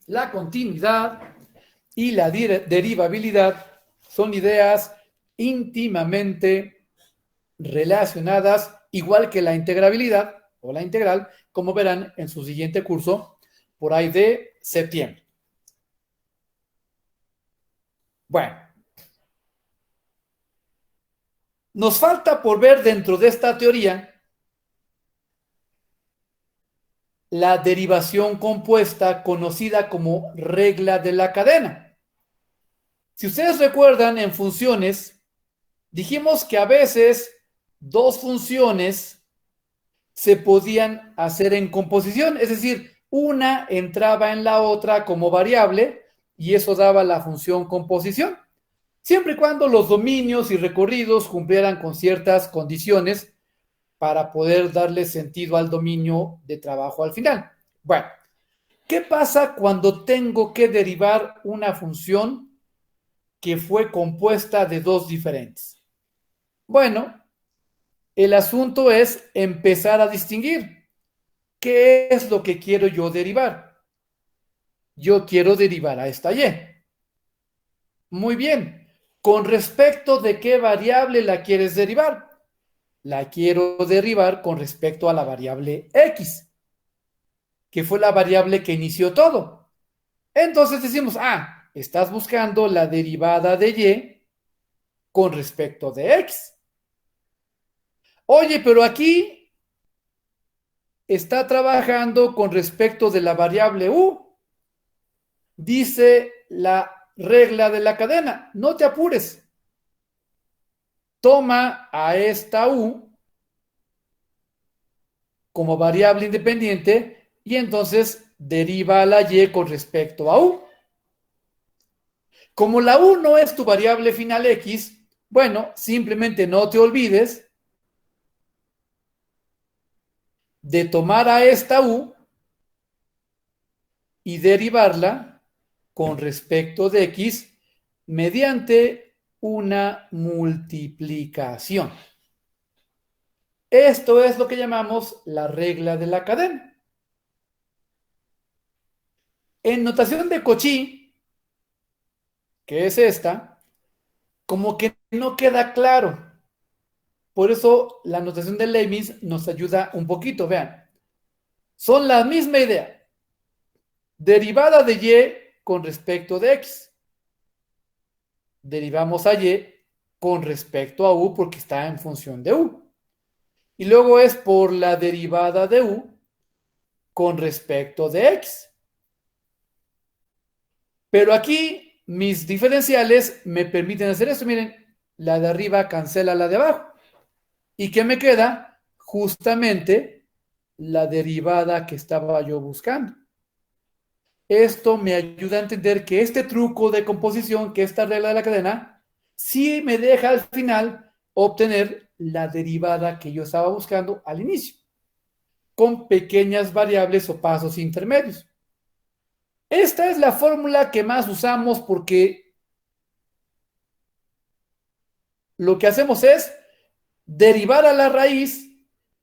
La continuidad y la derivabilidad son ideas íntimamente relacionadas, igual que la integrabilidad o la integral, como verán en su siguiente curso, por ahí de septiembre. Bueno, nos falta por ver dentro de esta teoría la derivación compuesta conocida como regla de la cadena. Si ustedes recuerdan, en funciones, dijimos que a veces dos funciones se podían hacer en composición, es decir, una entraba en la otra como variable y eso daba la función composición, siempre y cuando los dominios y recorridos cumplieran con ciertas condiciones para poder darle sentido al dominio de trabajo al final. Bueno, ¿qué pasa cuando tengo que derivar una función que fue compuesta de dos diferentes? Bueno, el asunto es empezar a distinguir. ¿Qué es lo que quiero yo derivar? Yo quiero derivar a esta y. Muy bien. ¿Con respecto de qué variable la quieres derivar? La quiero derivar con respecto a la variable x, que fue la variable que inició todo. Entonces decimos, estás buscando la derivada de y con respecto de x. Oye, pero aquí está trabajando con respecto de la variable u. Dice la regla de la cadena, no te apures. Toma a esta u como variable independiente y entonces deriva a la y con respecto a u. Como la u no es tu variable final x, bueno, simplemente no te olvides de tomar a esta u y derivarla con respecto de x mediante una multiplicación. Esto es lo que llamamos la regla de la cadena. En notación de Cauchy, que es esta, como que no queda claro. Por eso la notación de Leibniz nos ayuda un poquito. Vean, son la misma idea. Derivada de y con respecto de x. Derivamos a y con respecto a u porque está en función de u. Y luego es por la derivada de u con respecto de x. Pero aquí mis diferenciales me permiten hacer esto. Miren, la de arriba cancela la de abajo. ¿Y qué me queda? Justamente la derivada que estaba yo buscando. Esto me ayuda a entender que este truco de composición, que esta regla de la cadena, sí me deja al final obtener la derivada que yo estaba buscando al inicio, con pequeñas variables o pasos intermedios. Esta es la fórmula que más usamos porque lo que hacemos es derivar a la raíz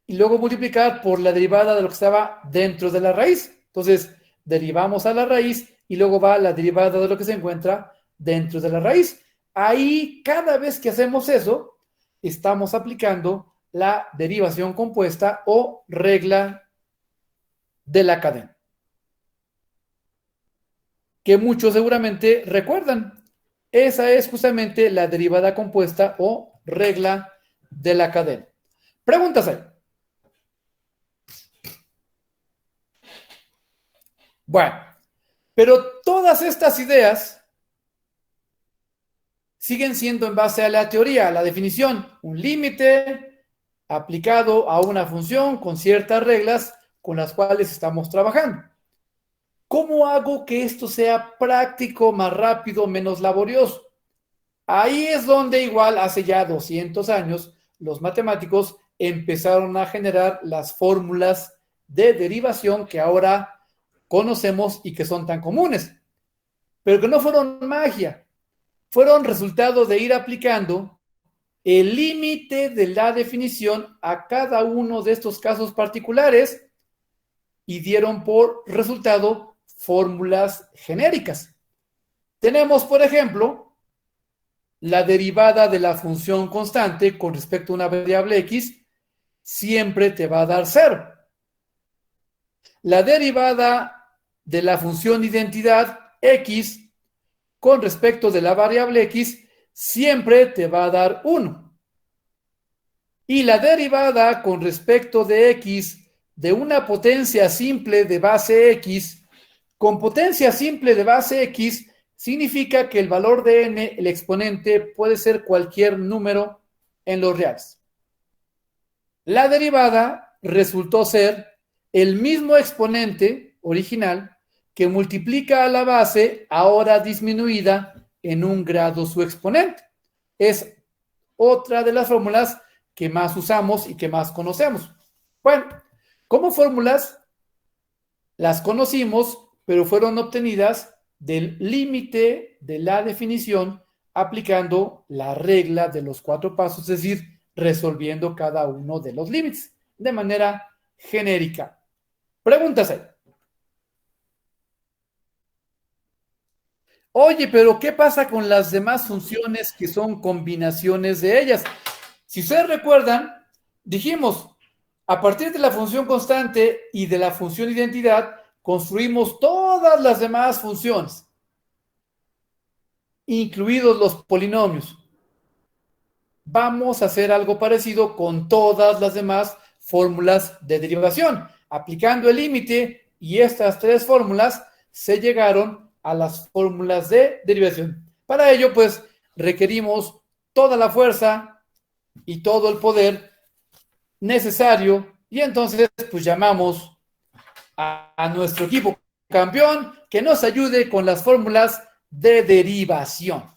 y luego multiplicar por la derivada de lo que estaba dentro de la raíz. Entonces, derivamos a la raíz y luego va la derivada de lo que se encuentra dentro de la raíz. Ahí, cada vez que hacemos eso, estamos aplicando la derivación compuesta o regla de la cadena, que muchos seguramente recuerdan. Esa es justamente la derivada compuesta o regla de la cadena. Preguntas ahí. Bueno, pero todas estas ideas siguen siendo en base a la teoría, a la definición, un límite aplicado a una función con ciertas reglas con las cuales estamos trabajando. ¿Cómo hago que esto sea práctico, más rápido, menos laborioso? Ahí es donde igual hace ya 200 años los matemáticos empezaron a generar las fórmulas de derivación que ahora conocemos y que son tan comunes, pero que no fueron magia, fueron resultado de ir aplicando el límite de la definición a cada uno de estos casos particulares y dieron por resultado fórmulas genéricas. Tenemos, por ejemplo, la derivada de la función constante con respecto a una variable x siempre te va a dar 0. La derivada de la función identidad x con respecto de la variable x siempre te va a dar 1. Y la derivada con respecto de x de una potencia simple de base x con potencia simple de base x significa que el valor de n, el exponente, puede ser cualquier número en los reales. La derivada resultó ser el mismo exponente original que multiplica a la base, ahora disminuida en un grado su exponente. Es otra de las fórmulas que más usamos y que más conocemos. Bueno, como fórmulas las conocimos, pero fueron obtenidas del límite de la definición aplicando la regla de los 4 pasos, es decir, resolviendo cada uno de los límites de manera genérica. Preguntas ahí. Oye, pero ¿qué pasa con las demás funciones que son combinaciones de ellas? Si ustedes recuerdan, dijimos, a partir de la función constante y de la función identidad, construimos todas las demás funciones, incluidos los polinomios. Vamos a hacer algo parecido con todas las demás fórmulas de derivación. Aplicando el límite y estas 3 fórmulas se llegaron a las fórmulas de derivación. Para ello, pues, requerimos toda la fuerza y todo el poder necesario y entonces, pues, llamamos a nuestro equipo campeón que nos ayude con las fórmulas de derivación.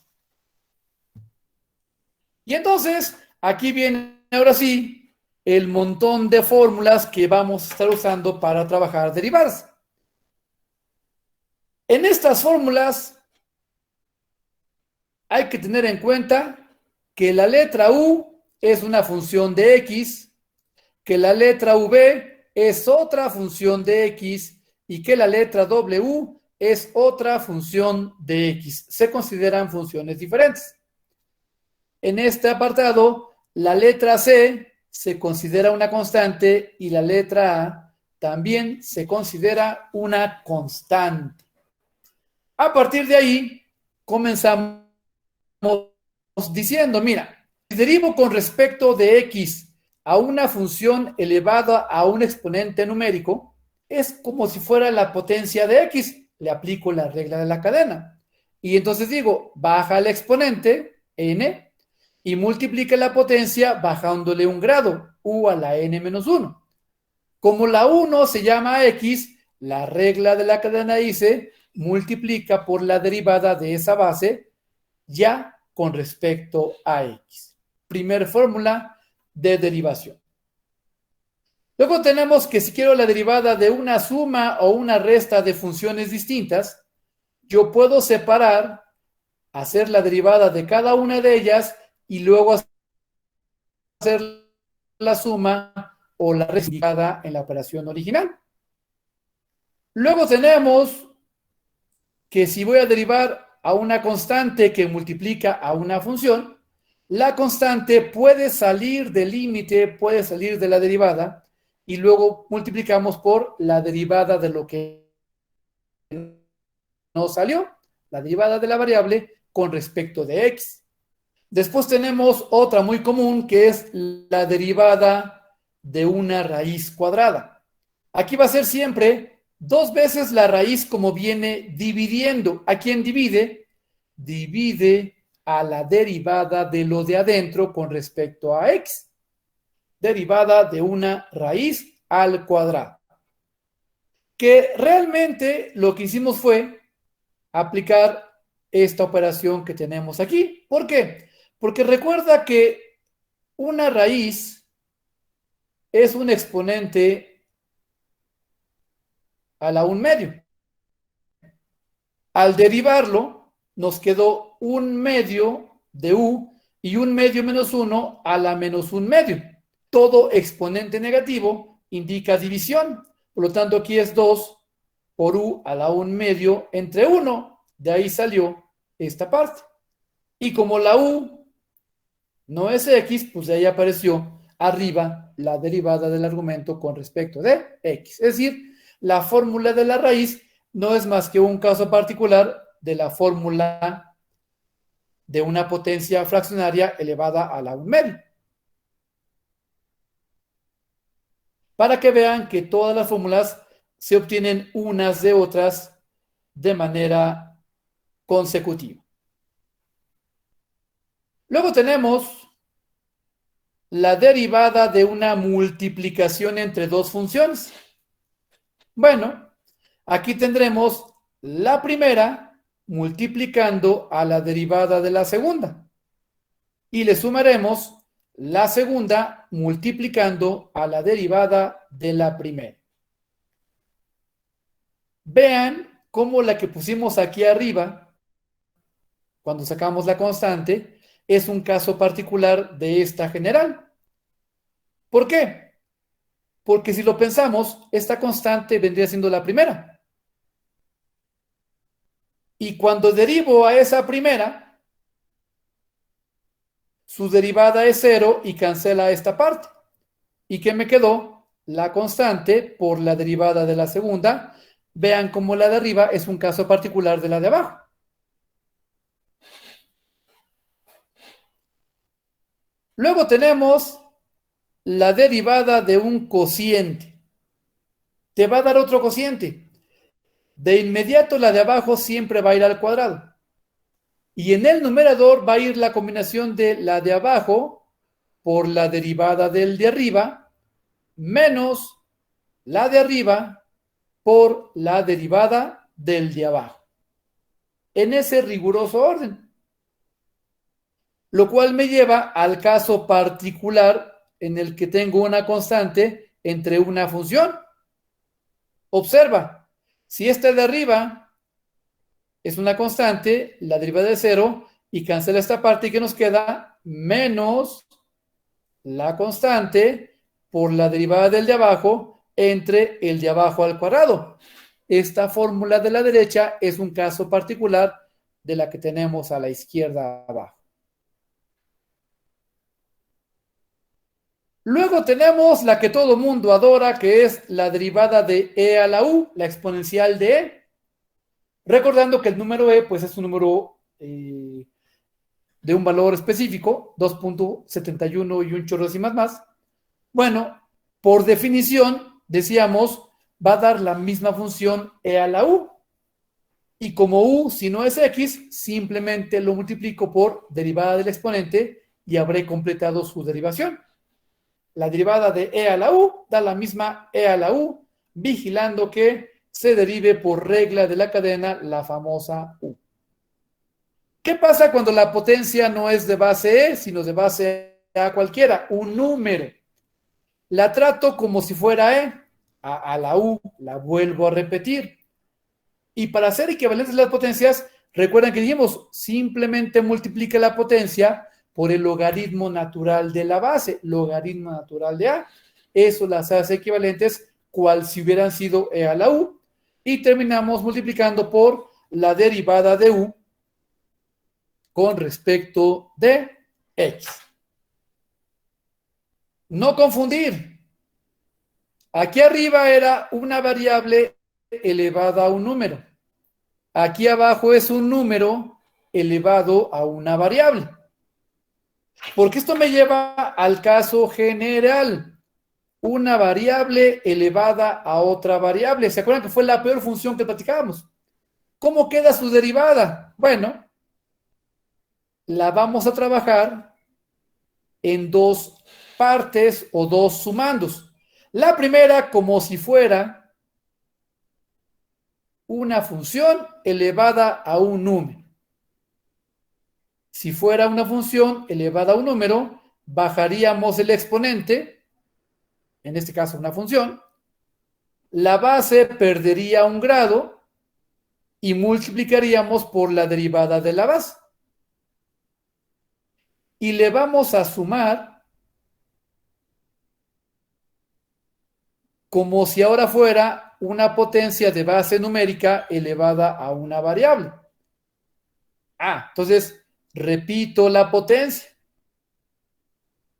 Y entonces, aquí viene ahora sí el montón de fórmulas que vamos a estar usando para trabajar derivadas. En estas fórmulas hay que tener en cuenta que la letra U es una función de X, que la letra V es otra función de X y que la letra W es otra función de X. Se consideran funciones diferentes. En este apartado, la letra C se considera una constante y la letra A también se considera una constante. A partir de ahí, comenzamos diciendo, mira, si derivo con respecto de x a una función elevada a un exponente numérico, es como si fuera la potencia de x. Le aplico la regla de la cadena. Y entonces digo, baja el exponente, n, y multiplica la potencia bajándole un grado, u a la n-1. Como la 1 se llama x, la regla de la cadena dice, multiplica por la derivada de esa base ya con respecto a x. Primer fórmula de derivación. Luego tenemos que si quiero la derivada de una suma o una resta de funciones distintas, yo puedo separar, hacer la derivada de cada una de ellas y luego hacer la suma o la resta en la operación original. Luego tenemos que si voy a derivar a una constante que multiplica a una función, la constante puede salir del límite, puede salir de la derivada, y luego multiplicamos por la derivada de lo que no salió, la derivada de la variable con respecto de x. Después tenemos otra muy común que es la derivada de una raíz cuadrada. Aquí va a ser siempre 2 veces la raíz como viene dividiendo. ¿A quién divide? Divide a la derivada de lo de adentro con respecto a x. Derivada de una raíz al cuadrado. Que realmente lo que hicimos fue aplicar esta operación que tenemos aquí. ¿Por qué? Porque recuerda que una raíz es un exponente a la 1/2. Al derivarlo, nos quedó 1/2 de u y 1/2 menos 1 a la menos 1/2. Todo exponente negativo indica división. Por lo tanto, aquí es 2 por u a la 1/2 entre 1. De ahí salió esta parte. Y como la u no es x, pues de ahí apareció arriba la derivada del argumento con respecto de x. Es decir, la fórmula de la raíz no es más que un caso particular de la fórmula de una potencia fraccionaria elevada a la 1/2. Para que vean que todas las fórmulas se obtienen unas de otras de manera consecutiva. Luego tenemos la derivada de una multiplicación entre dos funciones. Bueno, aquí tendremos la primera multiplicando a la derivada de la segunda. Y le sumaremos la segunda multiplicando a la derivada de la primera. Vean cómo la que pusimos aquí arriba, cuando sacamos la constante, es un caso particular de esta general. ¿Por qué? Porque si lo pensamos, esta constante vendría siendo la primera. Y cuando derivo a esa primera, su derivada es 0 y cancela esta parte. ¿Y qué me quedó? La constante por la derivada de la segunda. Vean cómo la de arriba es un caso particular de la de abajo. Luego tenemos la derivada de un cociente. Te va a dar otro cociente. De inmediato la de abajo siempre va a ir al cuadrado. Y en el numerador va a ir la combinación de la de abajo por la derivada del de arriba menos la de arriba por la derivada del de abajo. En ese riguroso orden. Lo cual me lleva al caso particular en el que tengo una constante entre una función. Observa, si esta de arriba es una constante, la derivada de 0 y cancela esta parte y que nos queda menos la constante por la derivada del de abajo entre el de abajo al cuadrado. Esta fórmula de la derecha es un caso particular de la que tenemos a la izquierda abajo. Luego tenemos la que todo mundo adora, que es la derivada de e a la u, la exponencial de e. Recordando que el número e pues es un número de un valor específico, 2.71 y un chorro de décimas más. Bueno, por definición, decíamos, va a dar la misma función e a la u. Y como u, si no es x, simplemente lo multiplico por derivada del exponente y habré completado su derivación. La derivada de e a la u da la misma e a la u, vigilando que se derive por regla de la cadena la famosa u. ¿Qué pasa cuando la potencia no es de base e, sino de base a cualquiera? Un número. La trato como si fuera e, a la u, la vuelvo a repetir. Y para hacer equivalentes las potencias, recuerden que dijimos, simplemente multiplique la potencia por el logaritmo natural de la base, logaritmo natural de a. Eso las hace equivalentes cual si hubieran sido e a la u. Y terminamos multiplicando por la derivada de u con respecto de x. No confundir. Aquí arriba era una variable elevada a un número. Aquí abajo es un número elevado a una variable. Porque esto me lleva al caso general. Una variable elevada a otra variable. ¿Se acuerdan que fue la peor función que platicábamos? ¿Cómo queda su derivada? Bueno, la vamos a trabajar en dos partes o dos sumandos. La primera como si fuera una función elevada a un número. Si fuera una función elevada a un número, bajaríamos el exponente, en este caso una función, la base perdería un grado y multiplicaríamos por la derivada de la base. Y le vamos a sumar como si ahora fuera una potencia de base numérica elevada a una variable. Entonces, repito la potencia.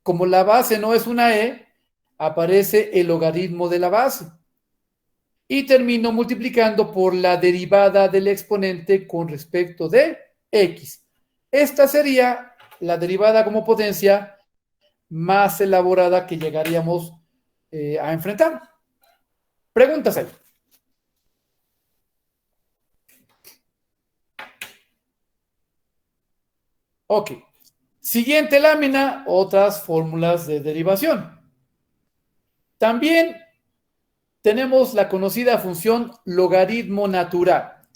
Como la base no es una e, aparece el logaritmo de la base. Y termino multiplicando por la derivada del exponente con respecto de x. Esta sería la derivada como potencia más elaborada que llegaríamos a enfrentar. Preguntas ahí. Ok. Siguiente lámina, otras fórmulas de derivación. También tenemos la conocida función logaritmo natural.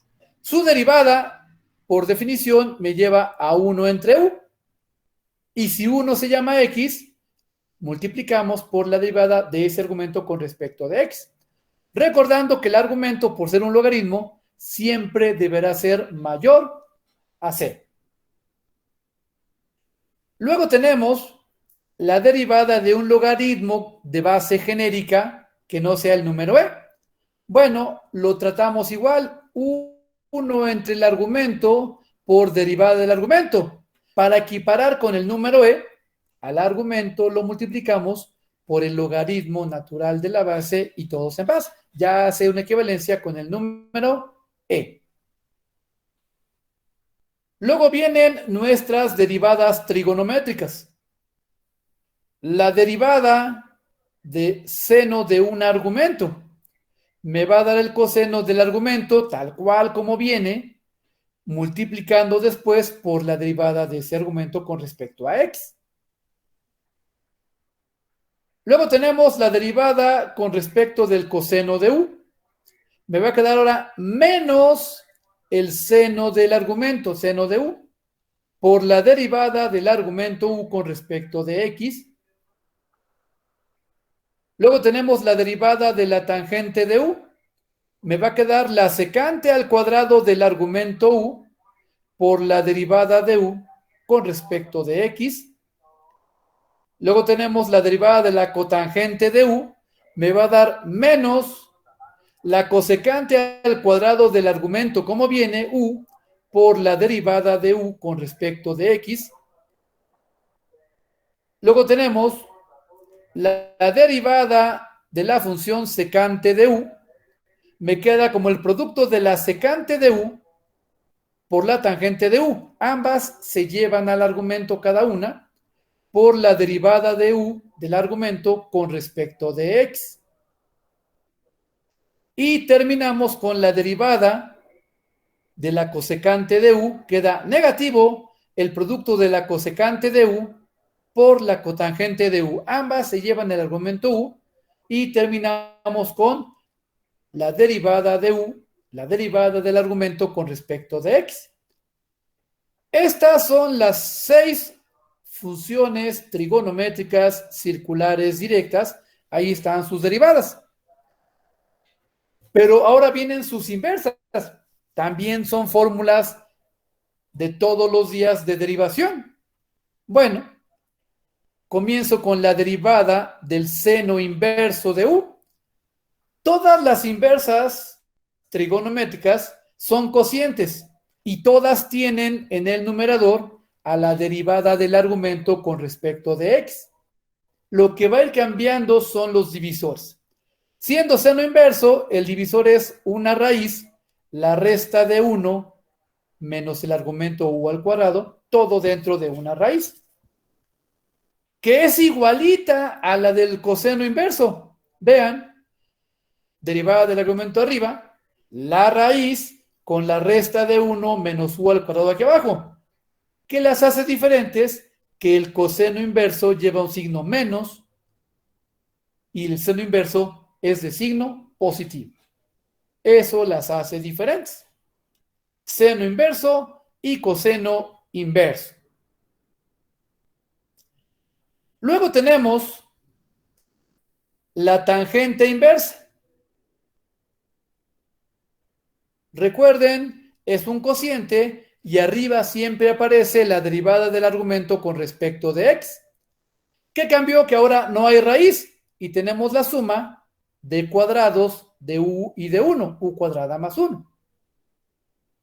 Su derivada, por definición, me lleva a 1 entre u. Y si 1 se llama x, multiplicamos por la derivada de ese argumento con respecto de x. Recordando que el argumento, por ser un logaritmo, siempre deberá ser mayor a c. Luego tenemos la derivada de un logaritmo de base genérica que no sea el número e. Bueno, lo tratamos igual. 1 entre el argumento por derivada del argumento. Para equiparar con el número e, al argumento lo multiplicamos por el logaritmo natural de la base y todos en paz. Ya hace una equivalencia con el número e. Luego vienen nuestras derivadas trigonométricas. La derivada de seno de un argumento me va a dar el coseno del argumento tal cual como viene, multiplicando después por la derivada de ese argumento con respecto a x. Luego tenemos la derivada con respecto del coseno de u. Me va a quedar ahora menos el seno del argumento, seno de u, por la derivada del argumento u con respecto de x. Luego tenemos la derivada de la tangente de u. Me va a quedar la secante al cuadrado del argumento u por la derivada de u con respecto de x. Luego tenemos la derivada de la cotangente de u. Me va a dar menos la cosecante al cuadrado del argumento como viene u por la derivada de u con respecto de x. Luego tenemos la derivada de la función secante de u me queda como el producto de la secante de u por la tangente de u. Ambas se llevan al argumento cada una por la derivada de u del argumento con respecto de x. Y terminamos con la derivada de la cosecante de u, queda negativo el producto de la cosecante de u por la cotangente de u. Ambas se llevan el argumento u y terminamos con la derivada de u, la derivada del argumento con respecto de x. Estas son las 6 funciones trigonométricas circulares directas. Ahí están sus derivadas. Pero ahora vienen sus inversas. También son fórmulas de todos los días de derivación. Bueno, comienzo con la derivada del seno inverso de u. Todas las inversas trigonométricas son cocientes y todas tienen en el numerador a la derivada del argumento con respecto de x. Lo que va a ir cambiando son los divisores. Siendo seno inverso, el divisor es una raíz, la resta de 1 menos el argumento u al cuadrado, todo dentro de una raíz, que es igualita a la del coseno inverso. Vean, derivada del argumento arriba, la raíz con la resta de 1 menos u al cuadrado aquí abajo. ¿Qué las hace diferentes? Que el coseno inverso lleva un signo menos y el seno inverso es de signo positivo. Eso las hace diferentes. Seno inverso y coseno inverso. Luego tenemos la tangente inversa. Recuerden, es un cociente y arriba siempre aparece la derivada del argumento con respecto de x. ¿Qué cambió? Que ahora no hay raíz y tenemos la suma de cuadrados de u y de 1, u cuadrada más 1.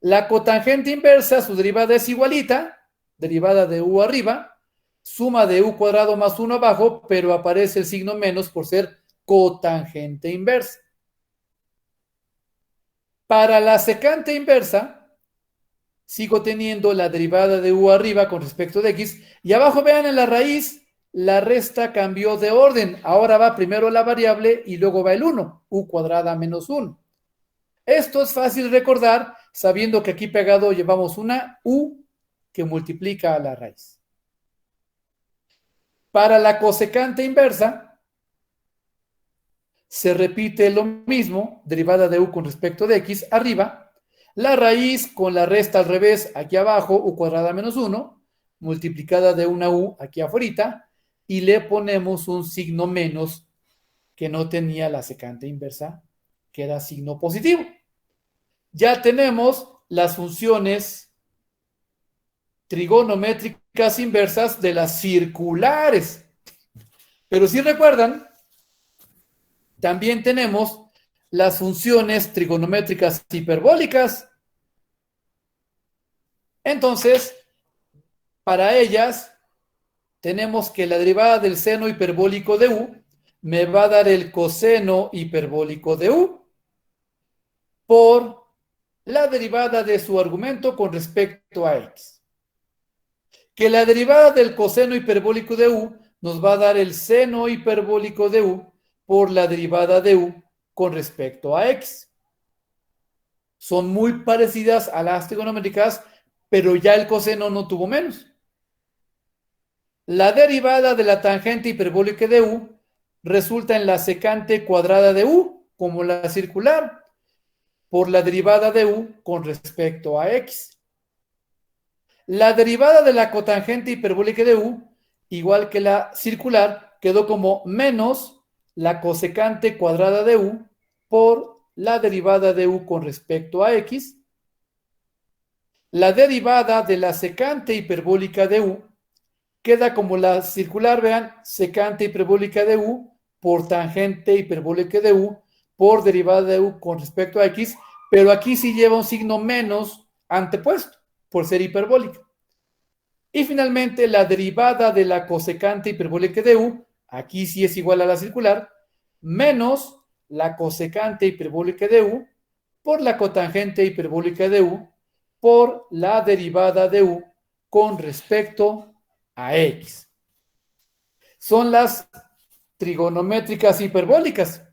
La cotangente inversa, su derivada es igualita, derivada de u arriba, suma de u cuadrado más 1 abajo, pero aparece el signo menos por ser cotangente inversa. Para la secante inversa, sigo teniendo la derivada de u arriba con respecto de x, y abajo vean en la raíz, la resta cambió de orden. Ahora va primero la variable y luego va el 1, u cuadrada menos 1. Esto es fácil recordar sabiendo que aquí pegado llevamos una u que multiplica a la raíz. Para la cosecante inversa, se repite lo mismo, derivada de u con respecto de x, arriba, la raíz con la resta al revés, aquí abajo, u cuadrada menos 1, multiplicada de una u aquí afuera, y le ponemos un signo menos que no tenía la secante inversa, que era signo positivo. Ya tenemos las funciones trigonométricas inversas de las circulares. Pero si recuerdan, también tenemos las funciones trigonométricas hiperbólicas. Entonces, para ellas, tenemos que la derivada del seno hiperbólico de u me va a dar el coseno hiperbólico de u por la derivada de su argumento con respecto a x. Que la derivada del coseno hiperbólico de u nos va a dar el seno hiperbólico de u por la derivada de u con respecto a x. Son muy parecidas a las trigonométricas, pero ya el coseno no tuvo menos. La derivada de la tangente hiperbólica de u resulta en la secante cuadrada de u, como la circular, por la derivada de u con respecto a x. La derivada de la cotangente hiperbólica de u, igual que la circular, quedó como menos la cosecante cuadrada de u por la derivada de u con respecto a x. La derivada de la secante hiperbólica de u queda como la circular, vean, secante hiperbólica de u por tangente hiperbólica de u por derivada de u con respecto a x, pero aquí sí lleva un signo menos antepuesto por ser hiperbólica. Y finalmente la derivada de la cosecante hiperbólica de u aquí sí es igual a la circular, menos la cosecante hiperbólica de u por la cotangente hiperbólica de u por la derivada de u con respecto a x. Son las trigonométricas hiperbólicas.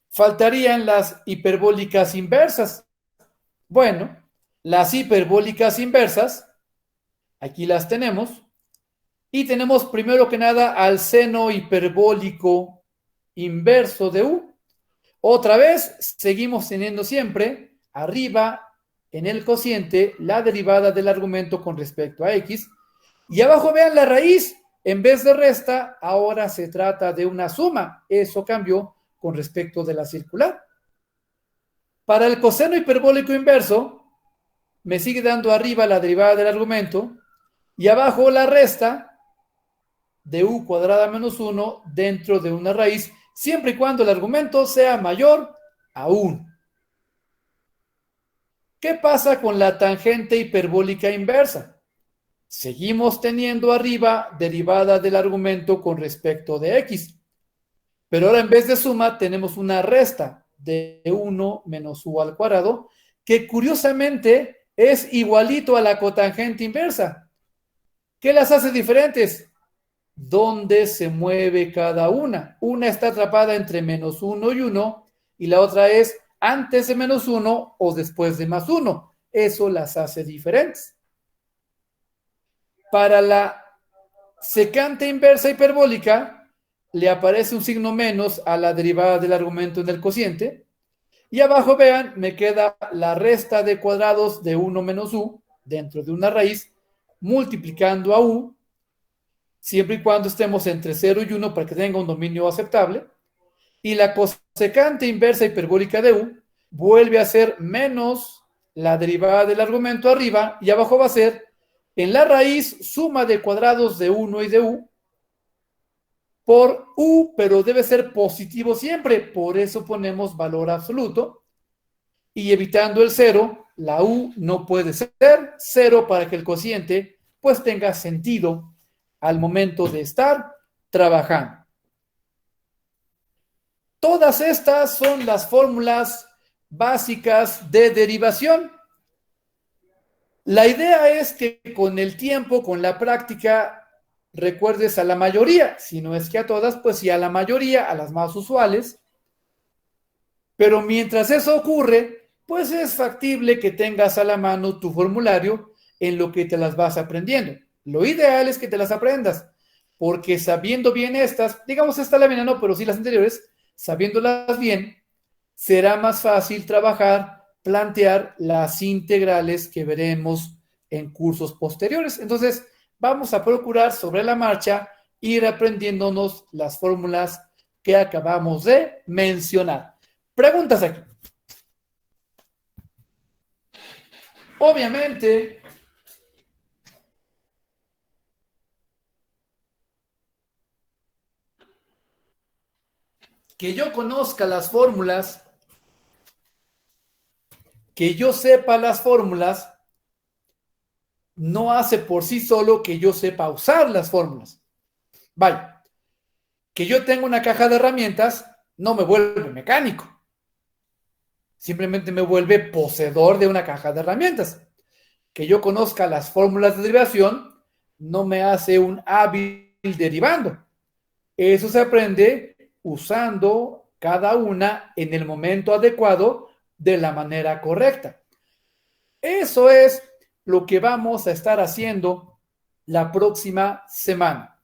Faltarían las hiperbólicas inversas. Bueno, las hiperbólicas inversas, aquí las tenemos, y tenemos primero que nada al seno hiperbólico inverso de u. Otra vez, seguimos teniendo siempre arriba en el cociente la derivada del argumento con respecto a x. Y abajo vean la raíz. En vez de resta, ahora se trata de una suma. Eso cambió con respecto de la circular. Para el coseno hiperbólico inverso, me sigue dando arriba la derivada del argumento y abajo la resta de u cuadrada menos 1 dentro de una raíz, siempre y cuando el argumento sea mayor a 1. ¿Qué pasa con la tangente hiperbólica inversa? Seguimos teniendo arriba derivada del argumento con respecto de x. Pero ahora en vez de suma tenemos una resta de 1 menos u al cuadrado, que curiosamente es igualito a la cotangente inversa. ¿Qué las hace diferentes? ¿Dónde se mueve cada una? Una está atrapada entre menos 1 y 1 y la otra es antes de menos 1 o después de más 1. Eso las hace diferentes. Para la secante inversa hiperbólica le aparece un signo menos a la derivada del argumento en el cociente. Y abajo, vean, me queda la resta de cuadrados de 1 menos u dentro de una raíz, multiplicando a u, siempre y cuando estemos entre 0 y 1 para que tenga un dominio aceptable. Y la cosecante inversa hiperbólica de u vuelve a ser menos la derivada del argumento arriba, y abajo va a ser en la raíz suma de cuadrados de 1 y de u por u, pero debe ser positivo siempre, por eso ponemos valor absoluto, y evitando el 0, la u no puede ser 0 para que el cociente pues tenga sentido al momento de estar trabajando. Todas estas son las fórmulas básicas de derivación. La idea es que con el tiempo, con la práctica, recuerdes a la mayoría, si no es que a todas, pues sí a la mayoría, a las más usuales. Pero mientras eso ocurre, pues es factible que tengas a la mano tu formulario en lo que te las vas aprendiendo. Lo ideal es que te las aprendas, porque sabiendo bien estas, digamos esta lámina no, pero sí las anteriores, sabiéndolas bien, será más fácil trabajar, plantear las integrales que veremos en cursos posteriores. Entonces, vamos a procurar sobre la marcha ir aprendiéndonos las fórmulas que acabamos de mencionar. Preguntas aquí. Obviamente, que yo conozca las fórmulas, que yo sepa las fórmulas, no hace por sí solo que yo sepa usar las fórmulas. Vaya, que yo tenga una caja de herramientas no me vuelve mecánico. Simplemente me vuelve poseedor de una caja de herramientas. Que yo conozca las fórmulas de derivación no me hace un hábil derivando. Eso se aprende usando cada una en el momento adecuado de la manera correcta. Eso es lo que vamos a estar haciendo la próxima semana.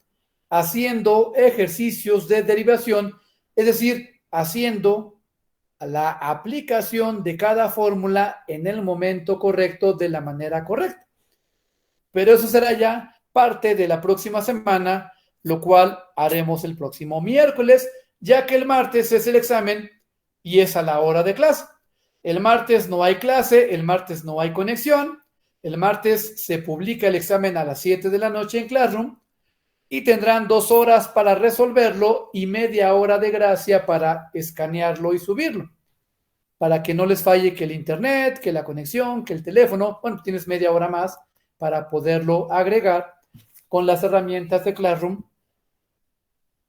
Haciendo ejercicios de derivación, es decir, haciendo la aplicación de cada fórmula en el momento correcto de la manera correcta. Pero eso será ya parte de la próxima semana, lo cual haremos el próximo miércoles, ya que el martes es el examen y es a la hora de clase. El martes no hay clase, el martes no hay conexión, el martes se publica el examen a las 7 de la noche en Classroom y tendrán 2 horas para resolverlo y media hora de gracia para escanearlo y subirlo, para que no les falle que el internet, que la conexión, que el teléfono. Bueno, tienes media hora más para poderlo agregar con las herramientas de Classroom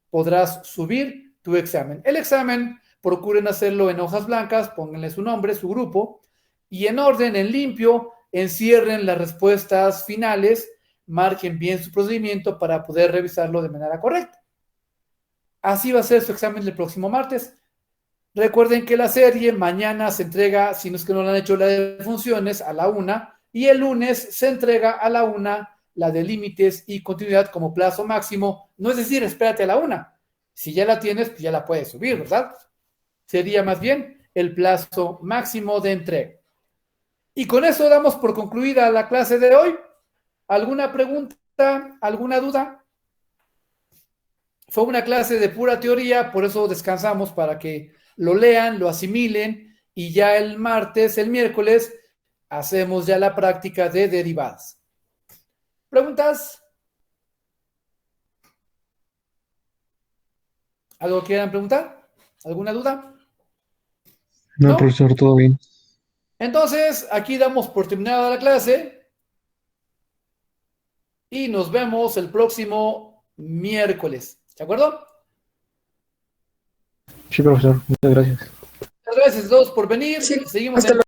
podrás subir tu examen. El examen, procuren hacerlo en hojas blancas, pónganle su nombre, su grupo, y en orden, en limpio, encierren las respuestas finales, marquen bien su procedimiento para poder revisarlo de manera correcta. Así va a ser su examen el próximo martes. Recuerden que la serie mañana se entrega, si no es que no la han hecho, la de funciones a la 1, y el lunes se entrega a la 1 la de límites y continuidad como plazo máximo. No es decir, espérate a la 1. Si ya la tienes, pues ya la puedes subir, ¿verdad? Sería más bien el plazo máximo de entrega. Y con eso damos por concluida la clase de hoy. ¿Alguna pregunta? ¿Alguna duda? Fue una clase de pura teoría, por eso descansamos para que lo lean, lo asimilen y ya el miércoles, hacemos ya la práctica de derivadas. ¿Preguntas? ¿Algo quieran preguntar? ¿Alguna duda? No, profesor, todo bien. Entonces, aquí damos por terminada la clase y nos vemos el próximo miércoles. ¿De acuerdo? Sí, profesor, muchas gracias. Muchas gracias a todos por venir. Sí, Seguimos hasta en